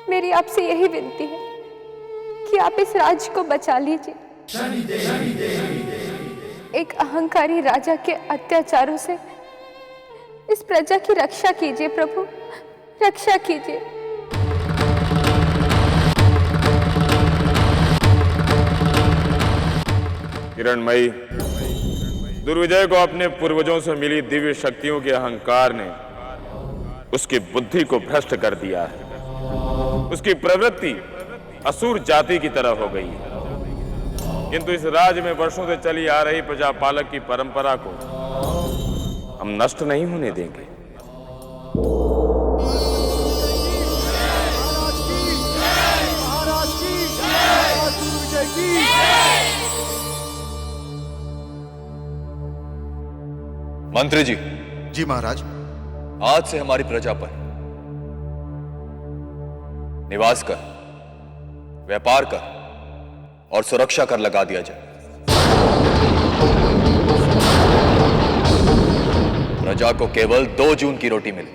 मेरी आपसे यही विनती है कि आप इस राज्य को बचा लीजिए। एक अहंकारी राजा के अत्याचारों से इस प्रजा की रक्षा कीजिए प्रभु, रक्षा कीजिए। किरणमयी, दुर्विजय को अपने पूर्वजों से मिली दिव्य शक्तियों के अहंकार ने उसकी बुद्धि को भ्रष्ट कर दिया है। उसकी प्रवृत्ति असुर जाति की तरह हो गई है। किंतु इस राज्य में वर्षों से चली आ रही प्रजापालक की परंपरा को हम नष्ट नहीं होने देंगे। मंत्री जी। जी महाराज। आज से हमारी प्रजा पर निवास कर, व्यापार कर और सुरक्षा कर लगा दिया जाए। प्रजा को केवल 2 जून की रोटी मिले।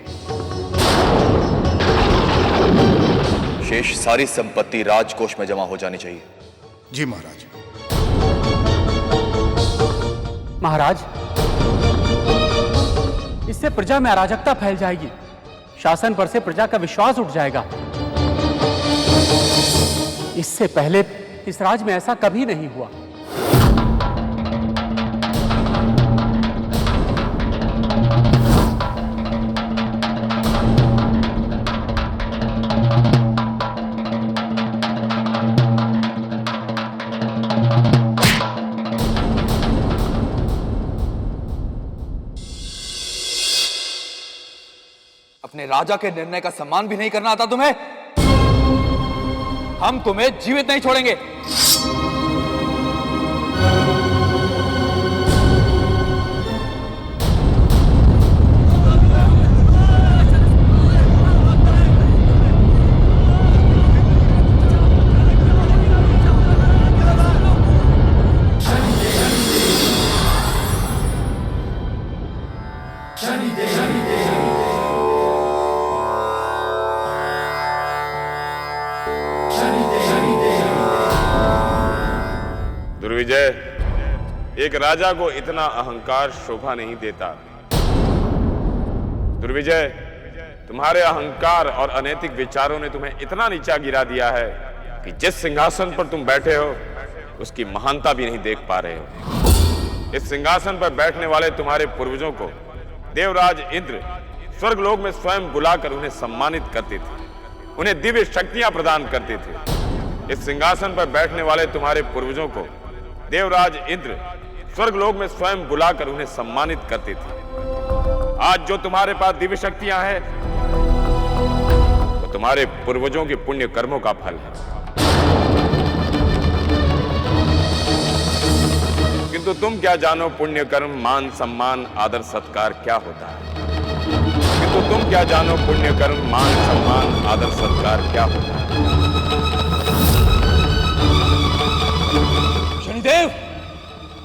शेष सारी संपत्ति राजकोष में जमा हो जानी चाहिए। जी महाराज। महाराज, इससे प्रजा में अराजकता फैल जाएगी, शासन पर से प्रजा का विश्वास उठ जाएगा। इससे पहले इस राज्य में ऐसा कभी नहीं हुआ। अपने राजा के निर्णय का सम्मान भी नहीं करना आता तुम्हें? हम तुम्हें जीवित नहीं छोड़ेंगे। दुर्विजय, एक राजा को इतना अहंकार शोभा नहीं देता। दुर्विजय, तुम्हारे अहंकार और अनैतिक विचारों ने तुम्हें इतना नीचा गिरा दिया है कि जिस सिंहासन पर तुम बैठे हो उसकी महानता भी नहीं देख पा रहे हो। इस सिंहासन पर बैठने वाले तुम्हारे पूर्वजों को देवराज इंद्र स्वर्गलोक में स्वयं बुलाकर उन्हें सम्मानित करते थे, उन्हें दिव्य शक्तियां प्रदान करते थे। इस सिंहासन पर बैठने वाले तुम्हारे पूर्वजों को देवराज इंद्र स्वर्गलोक में स्वयं बुलाकर उन्हें सम्मानित करते थे। आज जो तुम्हारे पास दिव्य शक्तियां हैं, वो तुम्हारे पूर्वजों के पुण्य कर्मों का फल है। किंतु तुम क्या जानो पुण्य कर्म, मान सम्मान, आदर सत्कार क्या होता है। किंतु तुम क्या जानो पुण्य कर्म, मान सम्मान, आदर सत्कार क्या होता है। शनिदेव,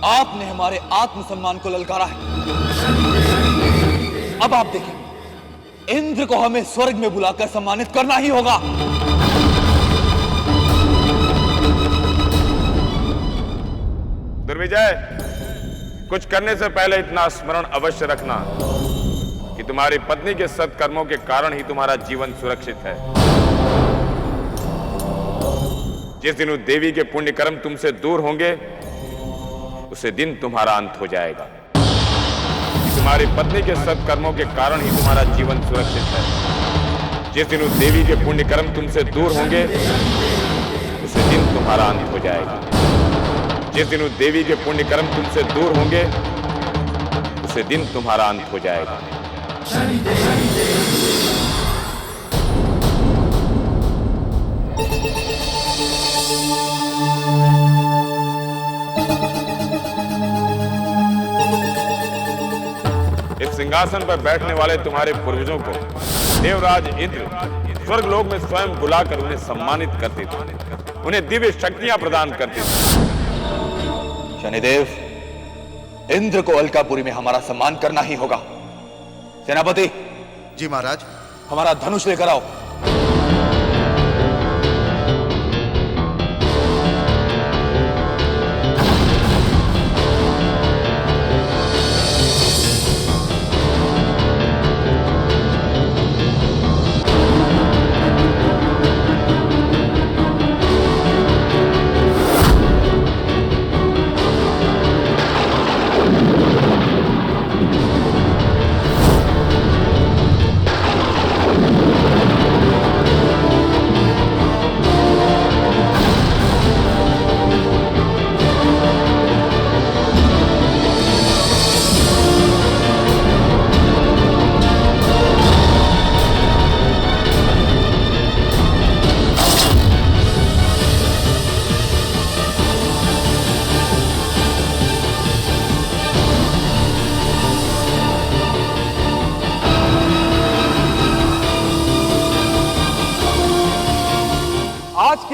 आपने हमारे आत्मसम्मान को ललकारा है। अब आप देखें, इंद्र को हमें स्वर्ग में बुलाकर सम्मानित करना ही होगा। दुर्विजय, कुछ करने से पहले इतना स्मरण अवश्य रखना कि तुम्हारी पत्नी के सत्कर्मों के कारण ही तुम्हारा जीवन सुरक्षित है। जिस दिन उस देवी के पुण्य कर्म तुमसे दूर होंगे, उसे दिन तुम्हारा अंत हो जाएगा। तुम्हारी पत्नी के सत्कर्मों के कारण ही तुम्हारा जीवन सुरक्षित है। जिस दिन उस देवी के पुण्य कर्म तुमसे दूर होंगे, उसे दिन तुम्हारा अंत हो जाएगा। जिस दिन उस देवी के पुण्य कर्म तुमसे दूर होंगे, उसे दिन तुम्हारा अंत हो जाएगा। इस सिंहासन पर बैठने वाले तुम्हारे पूर्वजों को देवराज इंद्र स्वर्गलोक में स्वयं बुलाकर उन्हें सम्मानित करते थे, उन्हें दिव्य शक्तियां प्रदान करते थे। शनिदेव, इंद्र को अलकापुरी में हमारा सम्मान करना ही होगा। सेनापति। जी महाराज। हमारा धनुष लेकर आओ।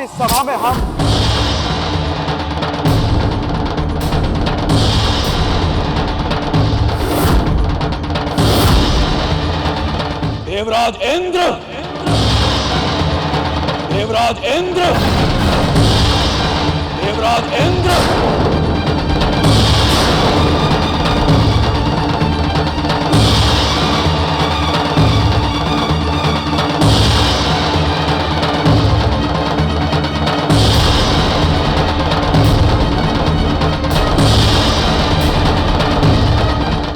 इस सभा में हम देवराज इंद्र, देवराज इंद्र, देवराज इंद्र,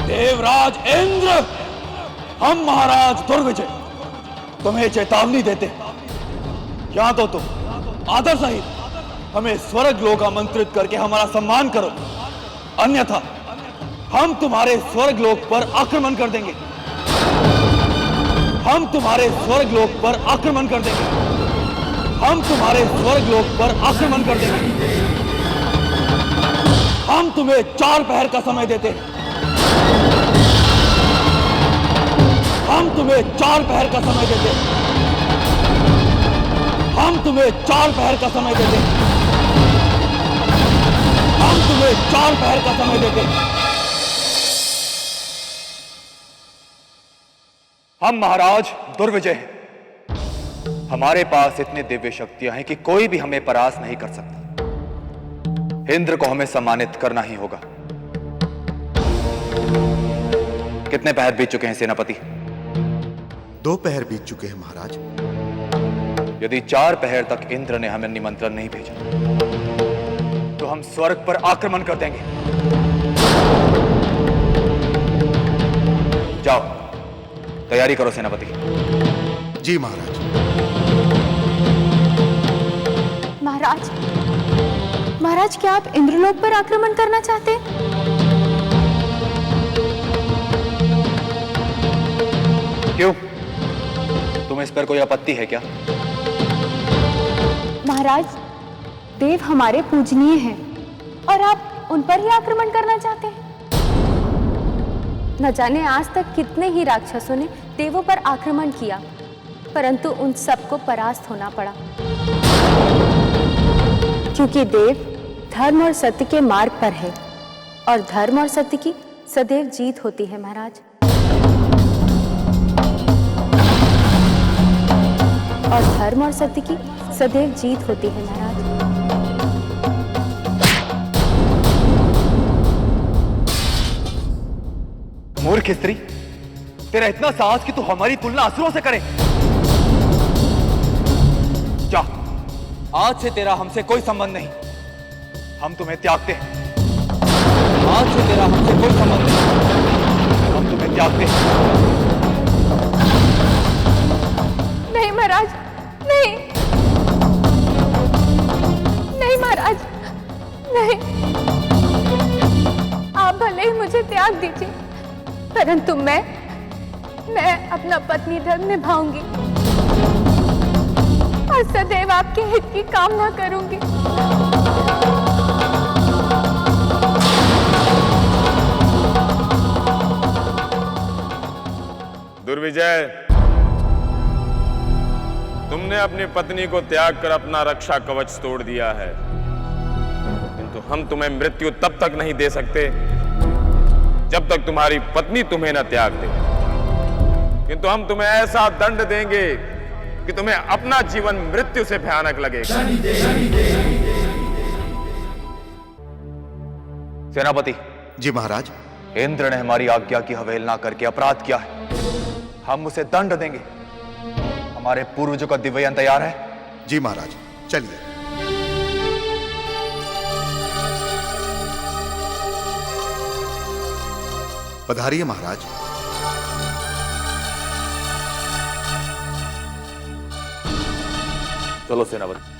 देवराज इंद्र, हम महाराज दुर्विजय तुम्हें चेतावनी देते हैं, या तो तुम आदर सहित हमें स्वर्ग लोक आमंत्रित करके हमारा सम्मान करो, अन्यथा हम तुम्हारे स्वर्ग लोक पर आक्रमण कर देंगे। हम तुम्हारे स्वर्ग लोक पर आक्रमण कर देंगे। हम तुम्हारे स्वर्ग लोक पर आक्रमण कर देंगे। हम तुम्हें 4 पहर का समय देते हैं। हम तुम्हें 4 पहर का समय देते हैं। हम तुम्हें 4 पहर का समय देते हैं। हम तुम्हें 4 पहर का समय देते हैं। हम महाराज दुर्विजय हैं। हमारे पास इतनी दिव्य शक्तियां हैं कि कोई भी हमें परास्त नहीं कर सकता। इंद्र को हमें सम्मानित करना ही होगा। कितने पहर बीत चुके हैं सेनापति? 2 पहर बीत चुके हैं महाराज। यदि 4 पहर तक इंद्र ने हमें निमंत्रण नहीं भेजा तो हम स्वर्ग पर आक्रमण कर देंगे। जाओ, तैयारी करो सेनापति। जी महाराज। महाराज, महाराज क्या आप इंद्रलोक पर आक्रमण करना चाहते हैं? क्यों? तुम्हें इस पर कोई आपत्ति है क्या? महाराज, देव हमारे पूजनीय हैं और आप उन पर ही आक्रमण करना चाहते हैं। न जाने आज तक कितने ही राक्षसों ने देवों पर आक्रमण किया, परंतु उन सबको परास्त होना पड़ा, क्योंकि देव धर्म और सत्य के मार्ग पर है और धर्म और सत्य की सदैव जीत होती है। महाराज, और धर्म और सत्य की सदैव जीत होती है। महाराज, मूर्ख स्त्री, तेरा इतना साहस कि तू हमारी तुलना असुरों से करे। जा, आज से तेरा हमसे कोई संबंध नहीं। हम तुम्हें त्यागते हैं। आज से तेरा हमसे कोई संबंध नहीं। हम तुम्हें त्यागते हैं। नहीं महाराज, नहीं, नहीं महाराज, नहीं। आप भले ही मुझे त्याग दीजिए, परंतु मैं अपना पत्नी धर्म निभाऊंगी और सदैव आपके हित की कामना करूंगी। दुर्विजय, तुमने अपनी पत्नी को त्याग कर अपना रक्षा कवच तोड़ दिया है, किंतु हम तुम्हें मृत्यु तब तक नहीं दे सकते जब तक तुम्हारी पत्नी तुम्हें न त्याग दे। किंतु हम तुम्हें ऐसा दंड देंगे कि तुम्हें अपना जीवन मृत्यु से भयानक लगेगा। सेनापति। जी महाराज। इंद्र ने हमारी आज्ञा की अवहेलना करके अपराध किया है। हम उसे दंड देंगे। हमारे पूर्वजों का दिव्ययान तैयार है? जी महाराज, चलिए। पधारिए महाराज। चलो सेनापति।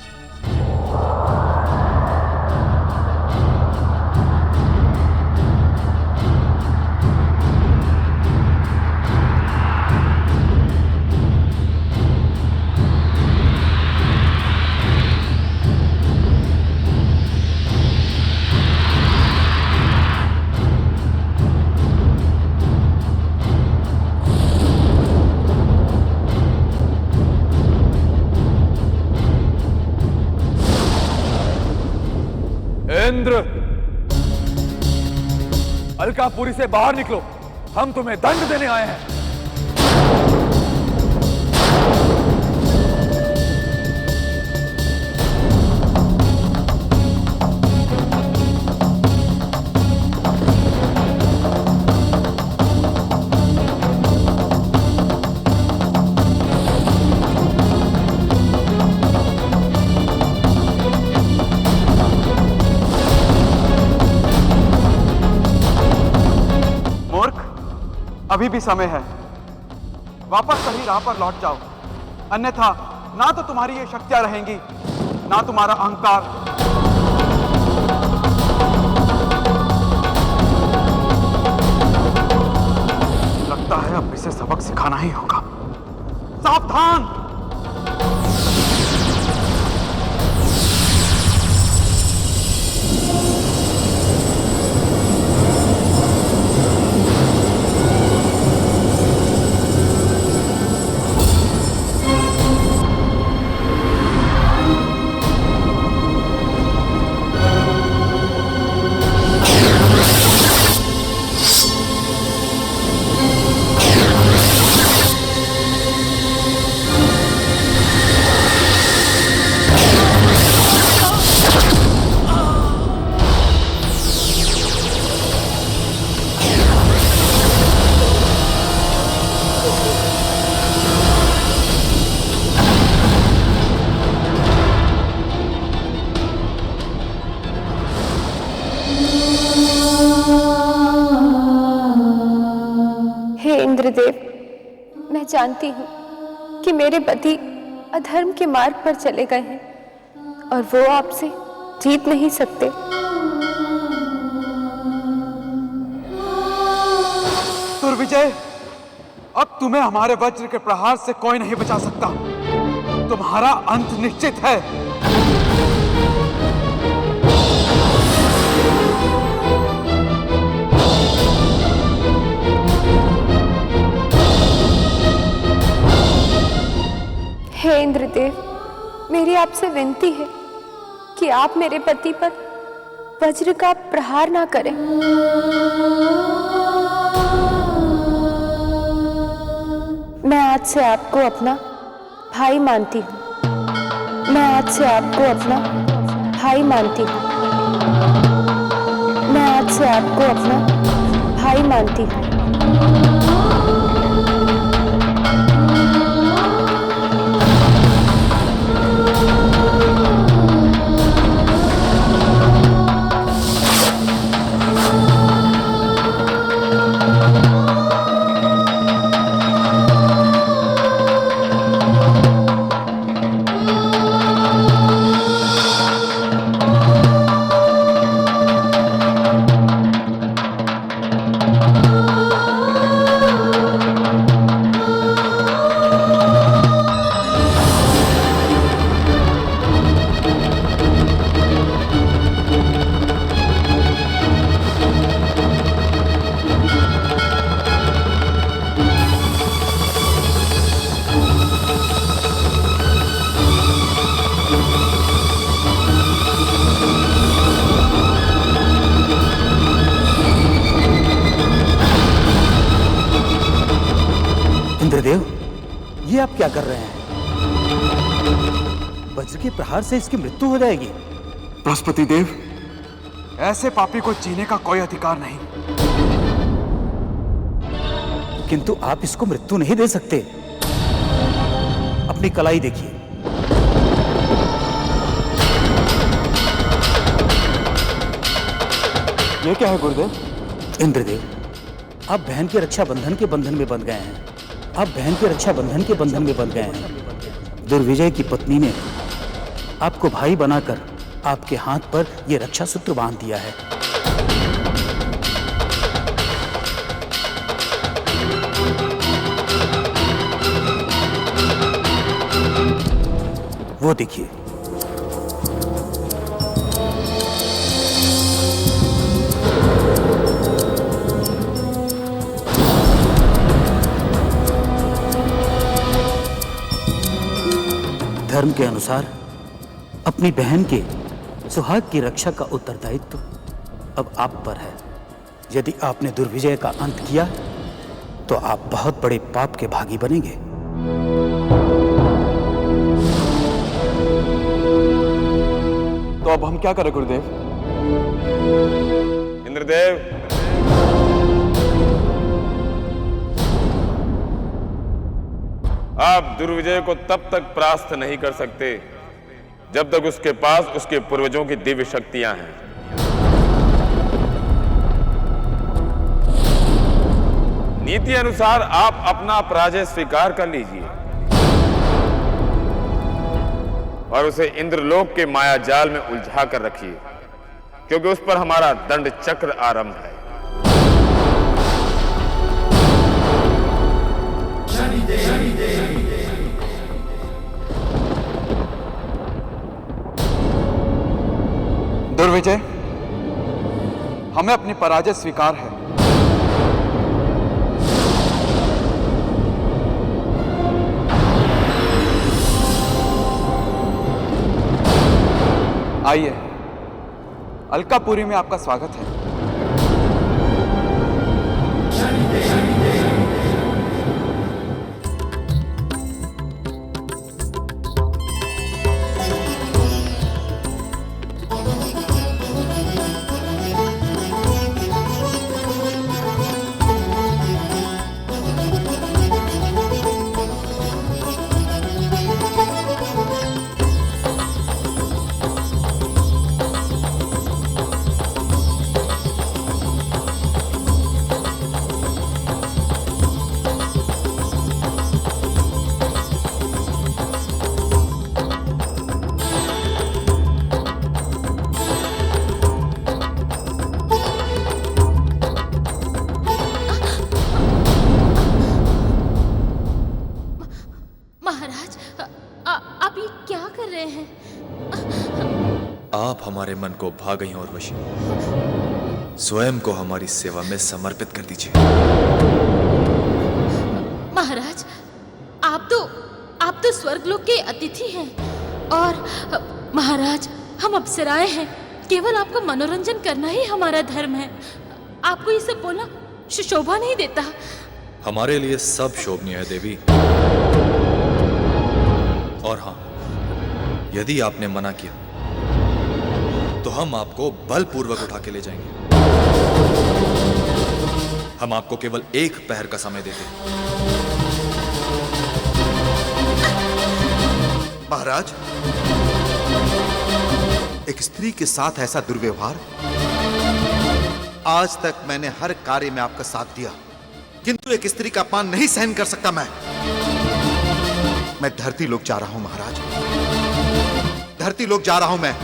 अलकापुरी से बाहर निकलो, हम तुम्हें दंड देने आए हैं। अभी भी समय है, वापस सही राह पर लौट जाओ, अन्यथा ना तो तुम्हारी ये शक्तियां रहेंगी, ना तुम्हारा अहंकार। लगता है अब इसे सबक सिखाना ही होगा। सावधान! इंद्रदेव, मैं जानती हूँ कि मेरे पति अधर्म के मार्ग पर चले गए हैं और वो आपसे जीत नहीं सकते। दुर्विजय, अब तुम्हें हमारे वज्र के प्रहार से कोई नहीं बचा सकता। तुम्हारा अंत निश्चित है। हे इंद्रदेव, मेरी आपसे विनती है कि आप मेरे पति पर वज्र का प्रहार ना करें। मैं आज से आपको अपना भाई मानती हूँ। मैं आज से आपको अपना भाई मानती हूँ। मैं आज से आपको अपना भाई मानती हूँ। इंद्रदेव, ये आप क्या कर रहे हैं? वज्र के प्रहार से इसकी मृत्यु हो जाएगी। बृहस्पति देव, ऐसे पापी को जीने का कोई अधिकार नहीं। किंतु आप इसको मृत्यु नहीं दे सकते। अपनी कलाई देखिए। ये क्या है गुरुदेव? इंद्रदेव, आप बहन के रक्षा बंधन के बंधन में बंध गए हैं। आप बहन के रक्षा बंधन के बंधन में बंध गए हैं। दुर्विजय की पत्नी ने आपको भाई बनाकर आपके हाथ पर यह रक्षा सूत्र बांध दिया है। वो देखिए। धर्म के अनुसार अपनी बहन के सुहाग की रक्षा का उत्तरदायित्व अब आप पर है। यदि आपने दुर्विजय का अंत किया तो आप बहुत बड़े पाप के भागी बनेंगे। तो अब हम क्या करें गुरुदेव? इंद्रदेव, आप दुर्विजय को तब तक परास्त नहीं कर सकते जब तक उसके पास उसके पूर्वजों की दिव्य शक्तियां हैं। नीति अनुसार आप अपना पराजय स्वीकार कर लीजिए और उसे इंद्रलोक के माया जाल में उलझा कर रखिए, क्योंकि उस पर हमारा दंड चक्र आरंभ है। दुर्विजय, हमें अपनी पराजय स्वीकार है। आइए, अलकापुरी में आपका स्वागत है। आप हमारे मन को भा गई और वशी, स्वयं को हमारी सेवा में समर्पित कर दीजिए। महाराज, आप तो स्वर्गलोक के अतिथि हैं और महाराज, हम अप्सराएं हैं। केवल आपका मनोरंजन करना ही हमारा धर्म है। आपको ये सब बोलना शोभा नहीं देता। हमारे लिए सब शोभनीय है देवी। और हाँ, यदि आपने मना किया तो हम आपको बलपूर्वक उठा के ले जाएंगे। हम आपको केवल एक पहर का समय देते हैं। महाराज, एक स्त्री के साथ ऐसा दुर्व्यवहार? आज तक मैंने हर कार्य में आपका साथ दिया, किंतु एक स्त्री का अपमान नहीं सहन कर सकता मैं धरती लोक जा रहा हूं महाराज, धरती लोक जा रहा हूं मैं।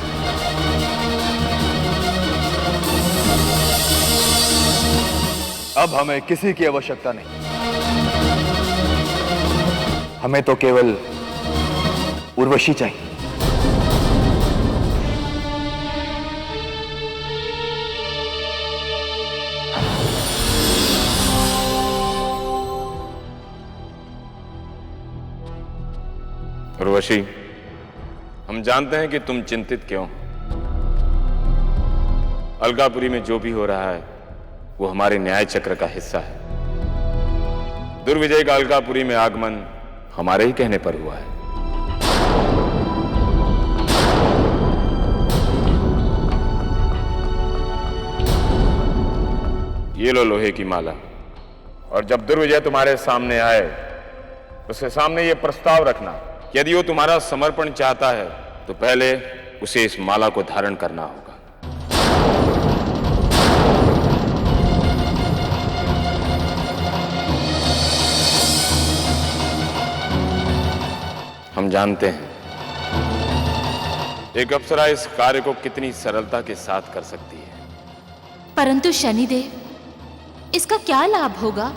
अब हमें किसी की आवश्यकता नहीं। हमें तो केवल उर्वशी चाहिए। उर्वशी, हम जानते हैं कि तुम चिंतित क्यों। अलकापुरी में जो भी हो रहा है वो हमारे न्याय चक्र का हिस्सा है। दुर्विजय का अलकापुरी में आगमन हमारे ही कहने पर हुआ है। ये लो लोहे की माला, और जब दुर्विजय तुम्हारे सामने आए उसके सामने ये प्रस्ताव रखना, यदि वो तुम्हारा समर्पण चाहता है तो पहले उसे इस माला को धारण करना होगा। हम जानते हैं एक अप्सरा इस कार्य को कितनी सरलता के साथ कर सकती है, परंतु शनिदेव, इसका क्या लाभ होगा?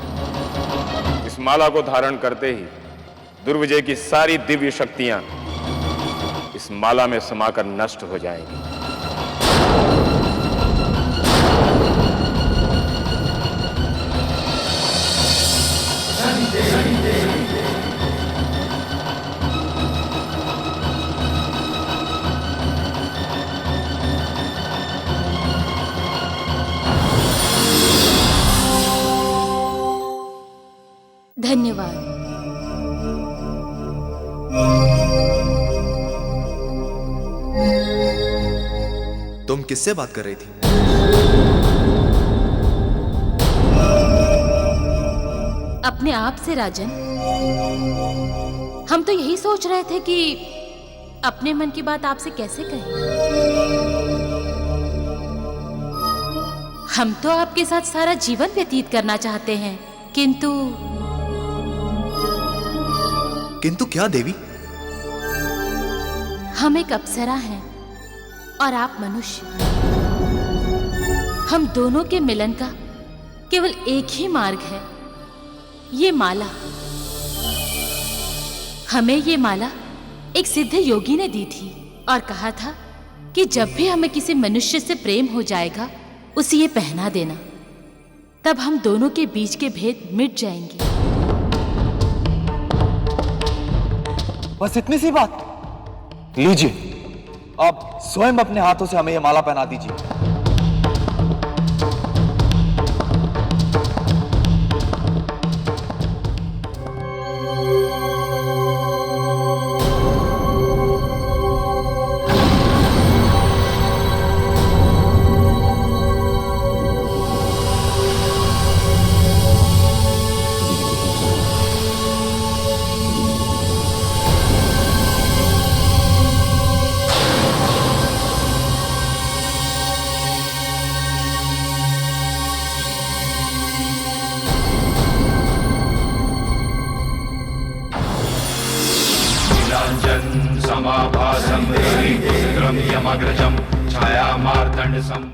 इस माला को धारण करते ही दुर्विजय की सारी दिव्य शक्तियां इस माला में समाकर नष्ट हो जाएंगी। धन्यवाद। तुम किससे बात कर रही थी? अपने आप से राजन। हम तो यही सोच रहे थे कि अपने मन की बात आपसे कैसे कहें। हम तो आपके साथ सारा जीवन व्यतीत करना चाहते हैं, किंतु क्या देवी? हम एक अप्सरा हैं और आप मनुष्य। हम दोनों के मिलन का केवल एक ही मार्ग है, ये माला। हमें ये माला एक सिद्ध योगी ने दी थी और कहा था कि जब भी हमें किसी मनुष्य से प्रेम हो जाएगा उसे ये पहना देना, तब हम दोनों के बीच के भेद मिट जाएंगे। बस इतनी सी बात? लीजिए, आप स्वयं अपने हाथों से हमें यह माला पहना दीजिए।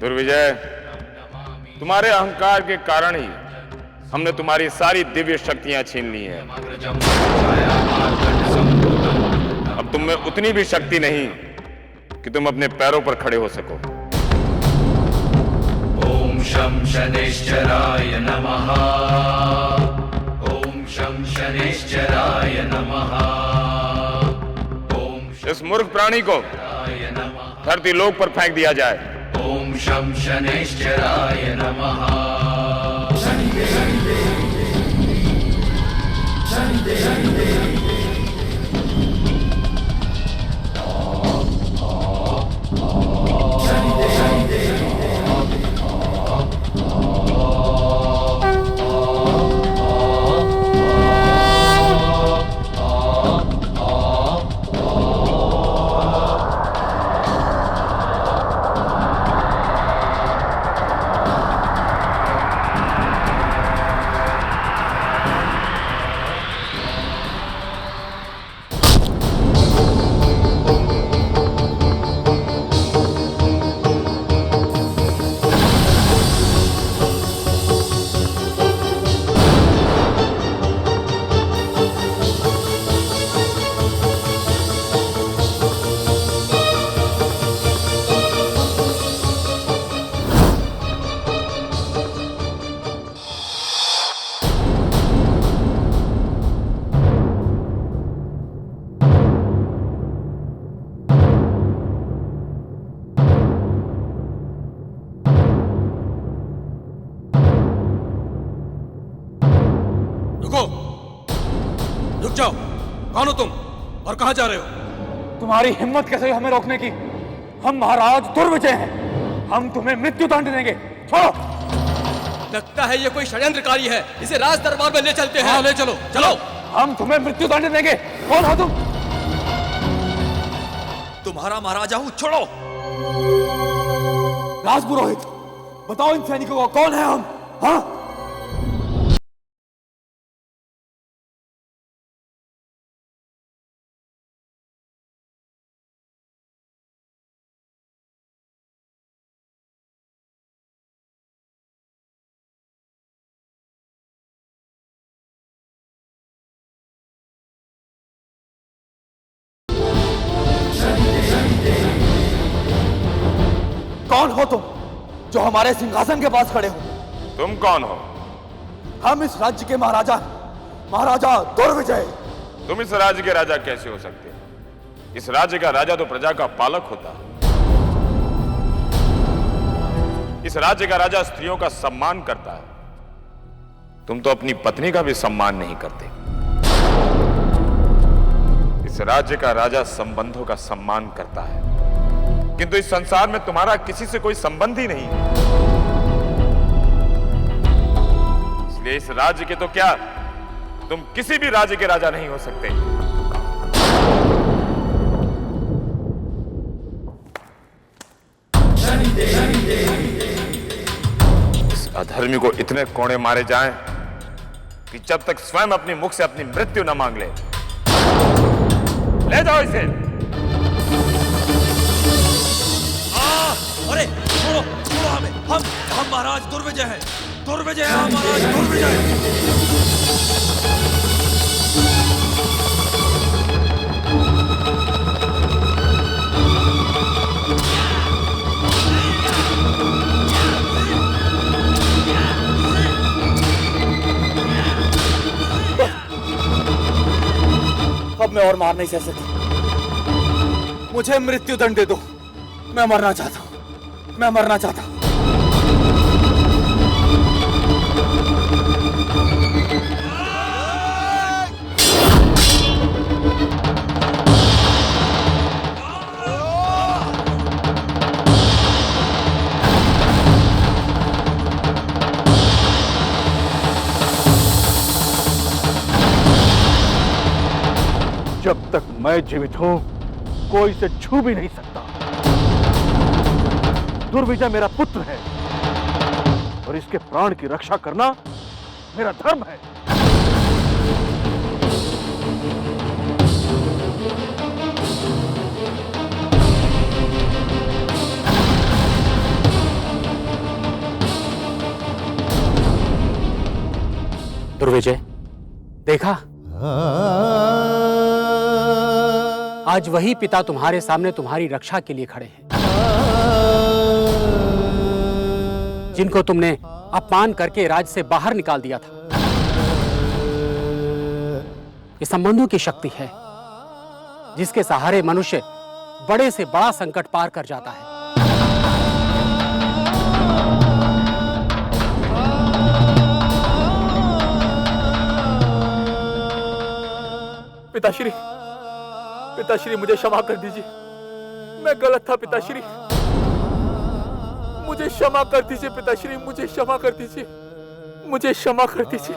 दुर्विजय, तुम्हारे अहंकार के कारण ही हमने तुम्हारी सारी दिव्य शक्तियां छीन ली हैं। अब तुम में उतनी भी शक्ति नहीं कि तुम अपने पैरों पर खड़े हो सको। ओम शं शनैश्चराय नमः। ओम शं शनैश्चराय नमः। इस मूर्ख प्राणी को धरती लोक पर फेंक दिया जाए। ओम शं शनैश्चराय नमः। रुक जाओ, कौन हो तुम और कहां जा रहे हो? तुम्हारी हिम्मत कैसे हुई हमें रोकने की? हम महाराज दुर्विजय हैं, हम तुम्हें मृत्यु दंड देंगे। छोड़ो। लगता है ये कोई षड्यंत्रकारी है, इसे राज दरबार में ले चलते हैं। हाँ, ले चलो, चलो। हम तुम्हें मृत्यु दंड देंगे। कौन हो तुम? तुम्हारा महाराजा हूं, छोड़ो। राजपुरोहित, बताओ इन सैनिकों को कौन है हम? हाँ? कौन हो तुम जो हमारे सिंहासन के पास खड़े हो? तुम कौन हो? हम इस राज्य के महाराजा, महाराजा दुर्विजय। तुम इस राज्य के राजा कैसे हो सकते हो? इस राज्य का राजा तो प्रजा का पालक होता है। इस राज्य का राजा स्त्रियों का सम्मान करता है। तुम तो अपनी पत्नी का भी सम्मान नहीं करते। इस राज्य का राजा संबंधों का सम्मान करता है, किंतु इस संसार में तुम्हारा किसी से कोई संबंध ही नहीं है। इसलिए इस राज्य के तो क्या, तुम किसी भी राज्य के राजा नहीं हो सकते। इस अधर्मी को इतने कोड़े मारे जाएं कि जब तक स्वयं अपनी मुख से अपनी मृत्यु न मांग ले। ले जाओ इसे। अरे छोड़ो छोड़ो हमें, हम महाराज दुर्विजय हैं, दुर्विजय हैं हम महाराज, दुर्विजय। अब मैं और मार नहीं सह सकता, मुझे मृत्यु दंड दे दो। मैं मरना चाहता हूं, मैं मरना चाहता हूं। जब तक मैं जीवित हूं कोई इसे छू भी नहीं सकता। दुर्विजय मेरा पुत्र है और इसके प्राण की रक्षा करना मेरा धर्म है। दुर्विजय, देखा, आज वही पिता तुम्हारे सामने तुम्हारी रक्षा के लिए खड़े हैं, जिनको तुमने अपमान करके राज से बाहर निकाल दिया था। ये संबंधों की शक्ति है, जिसके सहारे मनुष्य बड़े से बड़ा संकट पार कर जाता है। पिताश्री, पिताश्री मुझे क्षमा कर दीजिए, मैं गलत था पिताश्री, मुझे क्षमा कर दीजिए पिताश्री, मुझे क्षमा कर दीजिए, मुझे क्षमा कर दीजिए।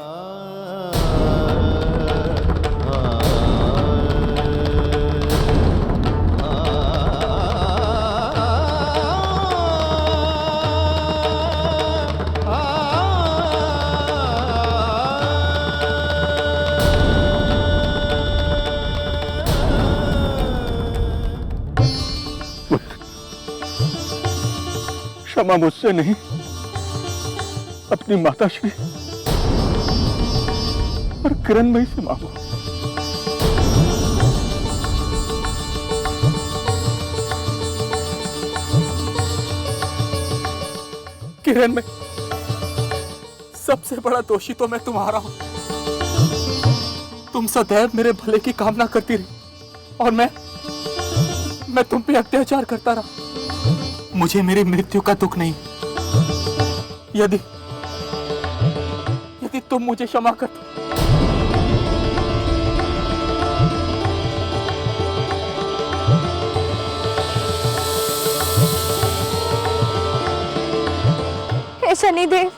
क्षमा मुझसे नहीं, अपनी माताश्री और किरणमयी से मांगो। किरणमयी, सबसे बड़ा दोषी तो मैं तुम्हारा हूं। तुम सदैव मेरे भले की कामना करती रही और मैं तुम पे अत्याचार करता रहा। मुझे मेरी मृत्यु का दुख नहीं, यदि तुम मुझे क्षमा कर दो। हे शनिदेव,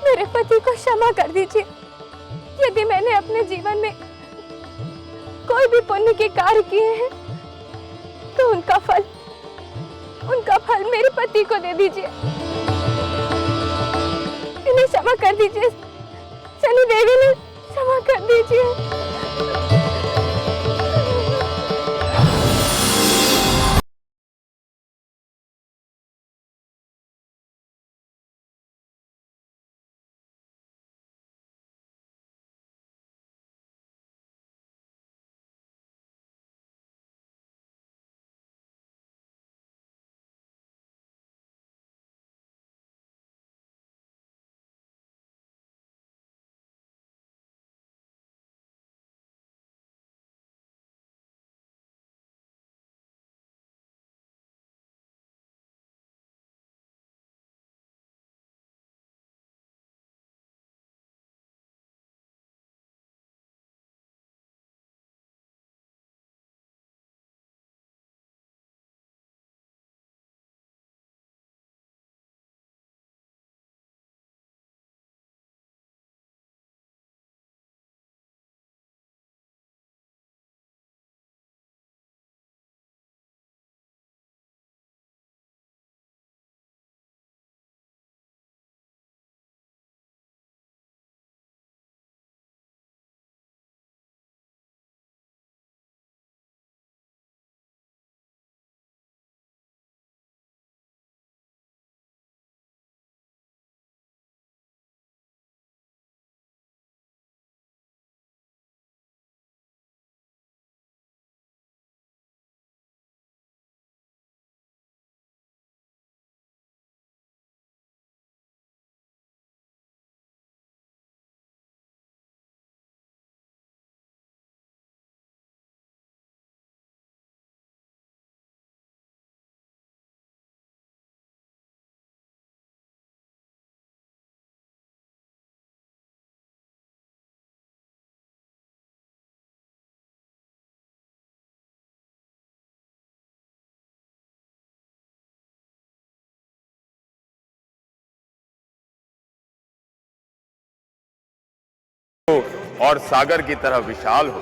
मेरे पति को क्षमा कर दीजिए। यदि मैंने अपने जीवन में कोई भी पुण्य के कार्य किए हैं तो उनका फल मेरे पति को दे दीजिए। इन्हें क्षमा कर दीजिए, शनिदेव इन्हें क्षमा कर दीजिए। और सागर की तरह विशाल हो।